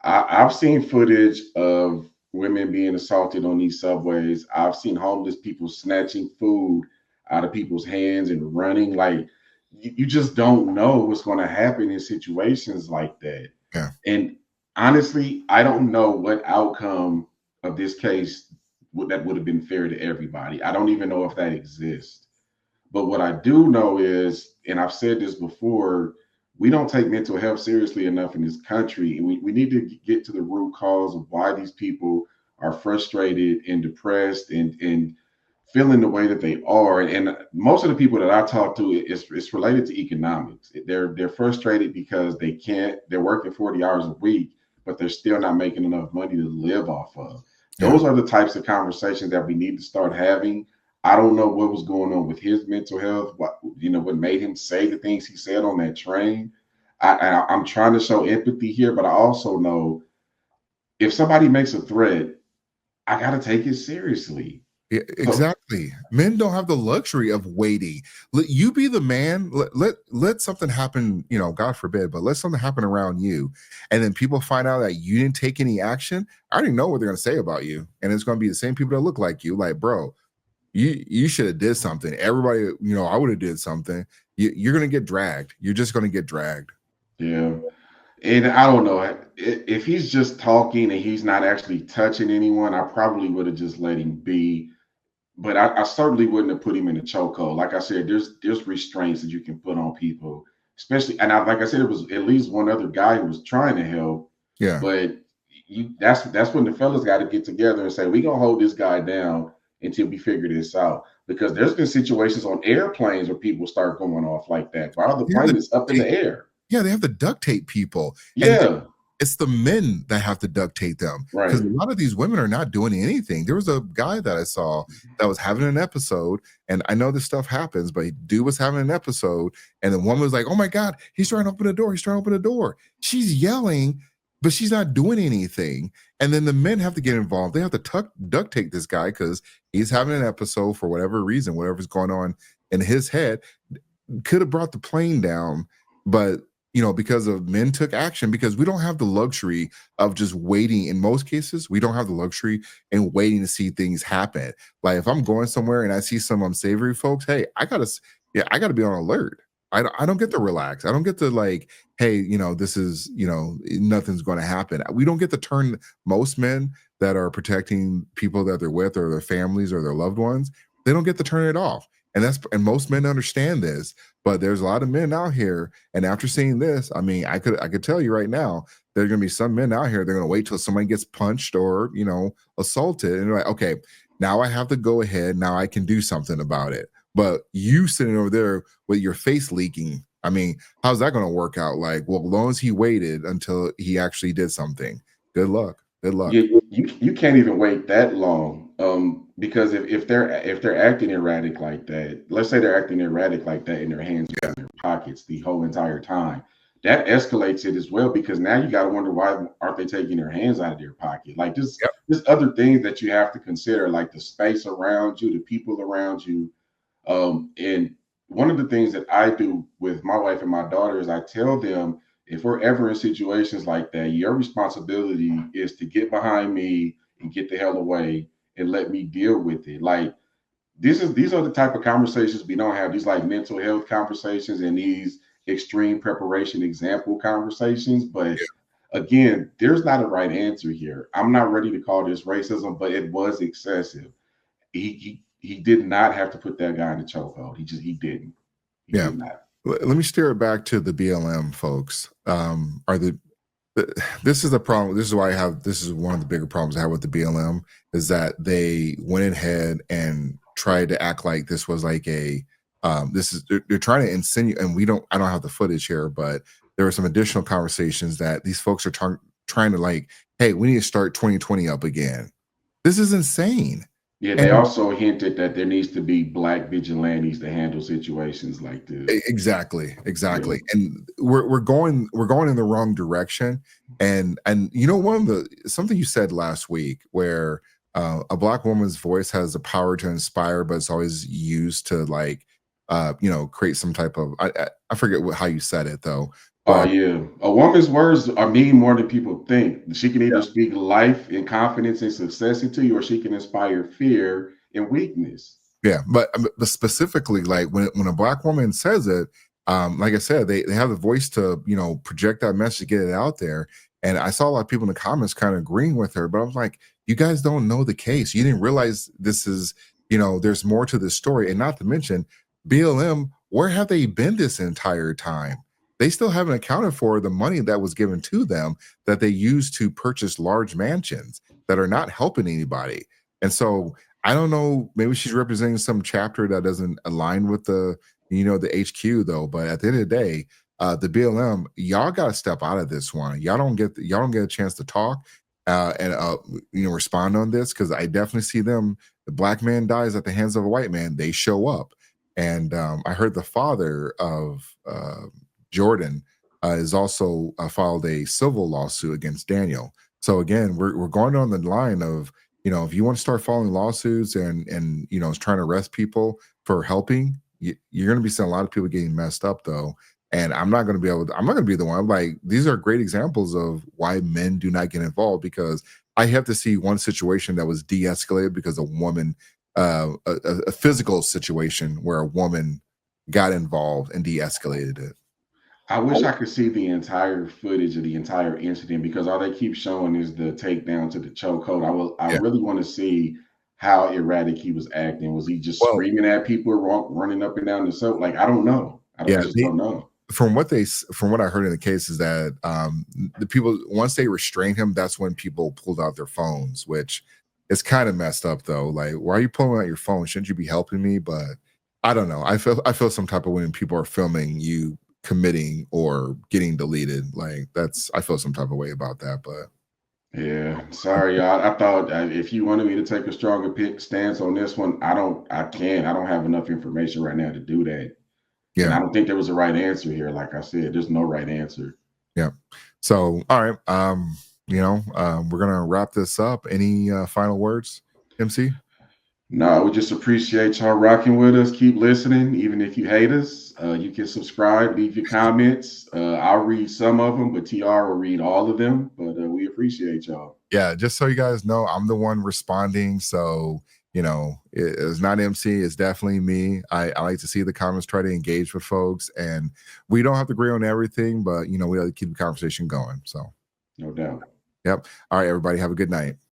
I've seen footage of women being assaulted on these subways. I've seen homeless people snatching food out of people's hands and running. Like you just don't know what's going to happen in situations like that.
Yeah.
And honestly, I don't know what outcome of this case that would have been fair to everybody. I don't even know if that exists. But what I do know is, and I've said this before, we don't take mental health seriously enough in this country. And we need to get to the root cause of why these people are frustrated and depressed and feeling the way that they are. And most of the people that I talk to, it's related to economics. They're frustrated because they're working 40 hours a week, but they're still not making enough money to live off of. Those are the types of conversations that we need to start having. I don't know what was going on with his mental health, what made him say the things he said on that train. I'm trying to show empathy here, but I also know if somebody makes a threat, I got to take it seriously.
Yeah, exactly. Men don't have the luxury of waiting. Let you be the man. Let something happen, God forbid, but let something happen around you. And then people find out that you didn't take any action. I already know what they're going to say about you. And it's going to be the same people that look like you. Like, bro, you should have did something. Everybody, I would have did something. You're going to get dragged. You're just going to get dragged.
Yeah. And I don't know if he's just talking and he's not actually touching anyone, I probably would have just let him be. But I certainly wouldn't have put him in a chokehold. Like I said, there's restraints that you can put on people, especially. And like I said, it was at least one other guy who was trying to help.
Yeah.
But that's when the fellas got to get together and say, we're gonna hold this guy down until we figure this out. Because there's been situations on airplanes where people start going off like that while the plane is up in the air.
Yeah, they have to duct tape people.
Yeah.
And it's the men that have to duct tape them.
Right.
Because a lot of these women are not doing anything. There was a guy that I saw that was having an episode, and I know this stuff happens, but dude was having an episode, and the woman was like, oh my God, he's trying to open the door. He's trying to open the door. She's yelling, but she's not doing anything. And then the men have to get involved. They have to duct tape this guy because he's having an episode for whatever reason, whatever's going on in his head. Could have brought the plane down, but because of men took action, because we don't have the luxury of just waiting. In most cases, we don't have the luxury and waiting to see things happen. Like if I'm going somewhere and I see some unsavory folks, hey, I gotta be on alert. I don't get to relax. I don't get to like, hey, this is, nothing's going to happen. We don't get to turn most men that are protecting people that they're with or their families or their loved ones. They don't get to turn it off. And most men understand this, but there's a lot of men out here. And after seeing this, I mean, I could tell you right now, there's going to be some men out here. They're going to wait till somebody gets punched or, assaulted. And they're like, okay, now I have to go ahead. Now I can do something about it. But you sitting over there with your face leaking, I mean, how's that going to work out? Like, well, as long as he waited until he actually did something, good luck. Good luck.
You can't even wait that long. Because if they're acting erratic like that, let's say they're acting erratic like that in their hands or in their pockets the whole entire time, that escalates it as well, because now you got to wonder, why aren't they taking their hands out of their pocket? Like there's other things that you have to consider, like the space around you, the people around you. And one of the things that I do with my wife and my daughter is I tell them, if we're ever in situations like that, your responsibility is to get behind me and get the hell away and let me deal with it. Like these are the type of conversations we don't have. These like mental health conversations and these extreme preparation example conversations. But again, there's not a right answer here. I'm not ready to call this racism, but it was excessive. He did not have to put that guy in the chokehold. He didn't. He
Yeah.
did not.
Let me steer it back to the BLM folks. This is the problem. This is why this is one of the bigger problems I have with the BLM is that they went ahead and tried to act like this was like they're trying to insinuate, and I don't have the footage here, but there were some additional conversations that these folks are trying to like, hey, we need to start 2020 up again. This is insane.
Yeah, they also hinted that there needs to be black vigilantes to handle situations like this.
Exactly.
Yeah.
And we're going in the wrong direction. And you know, something you said last week where a black woman's voice has the power to inspire, but it's always used to like create some type of I forget how you said it though.
Oh
But
yeah, a woman's words are mean more than people think. She can either speak life and confidence and success into you, or she can inspire fear and weakness.
yeah, but specifically, like when a black woman says it, like I said, they have the voice to project that message, get it out there. And I saw a lot of people in the comments kind of agreeing with her, but I was like, you guys don't know the case. You didn't realize this is there's more to this story, and not to mention BLM. Where have they been this entire time? They still haven't accounted for the money that was given to them that they used to purchase large mansions that are not helping anybody. And so I don't know. Maybe she's representing some chapter that doesn't align with the HQ though. But at the end of the day, the BLM, y'all got to step out of this one. Y'all don't get a chance to talk and respond on this, because I definitely see them. The black man dies at the hands of a white man. They show up, and I heard the father of Jordan is also filed a civil lawsuit against Daniel. So again, we're going on the line of, if you want to start filing lawsuits and trying to arrest people for helping, you're going to be seeing a lot of people getting messed up though. And I'm not going to be the one. I'm like, these are great examples of why men do not get involved, because I have to see one situation that was de-escalated because a woman, a physical situation where a woman got involved and de-escalated it.
I wish I could see the entire footage of the entire incident, because all they keep showing is the takedown to the chokehold. I really want to see how erratic he was acting. Was he just screaming at people, running up and down the slope? Like, I don't know. I just don't know.
From what I heard in the case is that the people, once they restrained him, that's when people pulled out their phones, which is kind of messed up though. Like, why are you pulling out your phone? Shouldn't you be helping me? But I don't know. I feel some type of way when people are filming you committing or getting deleted. Like, I feel some type of way about that. But
yeah, sorry, y'all. I thought if you wanted me to take a stronger stance on this one, I don't have enough information right now to do that. Yeah, and I don't think there was a right answer here. Like I said, there's no right answer.
Yeah. So, all right. We're gonna wrap this up. Any final words, MC?
No, we just appreciate y'all rocking with us. Keep listening, even if you hate us. You can subscribe, leave your comments. I'll read some of them, but TR will read all of them. But we appreciate y'all.
Yeah, just so you guys know, I'm the one responding. So, it's not MC, it's definitely me. I like to see the comments, try to engage with folks, and we don't have to agree on everything, but we like to keep the conversation going. So,
no doubt.
Yep. All right, everybody, have a good night.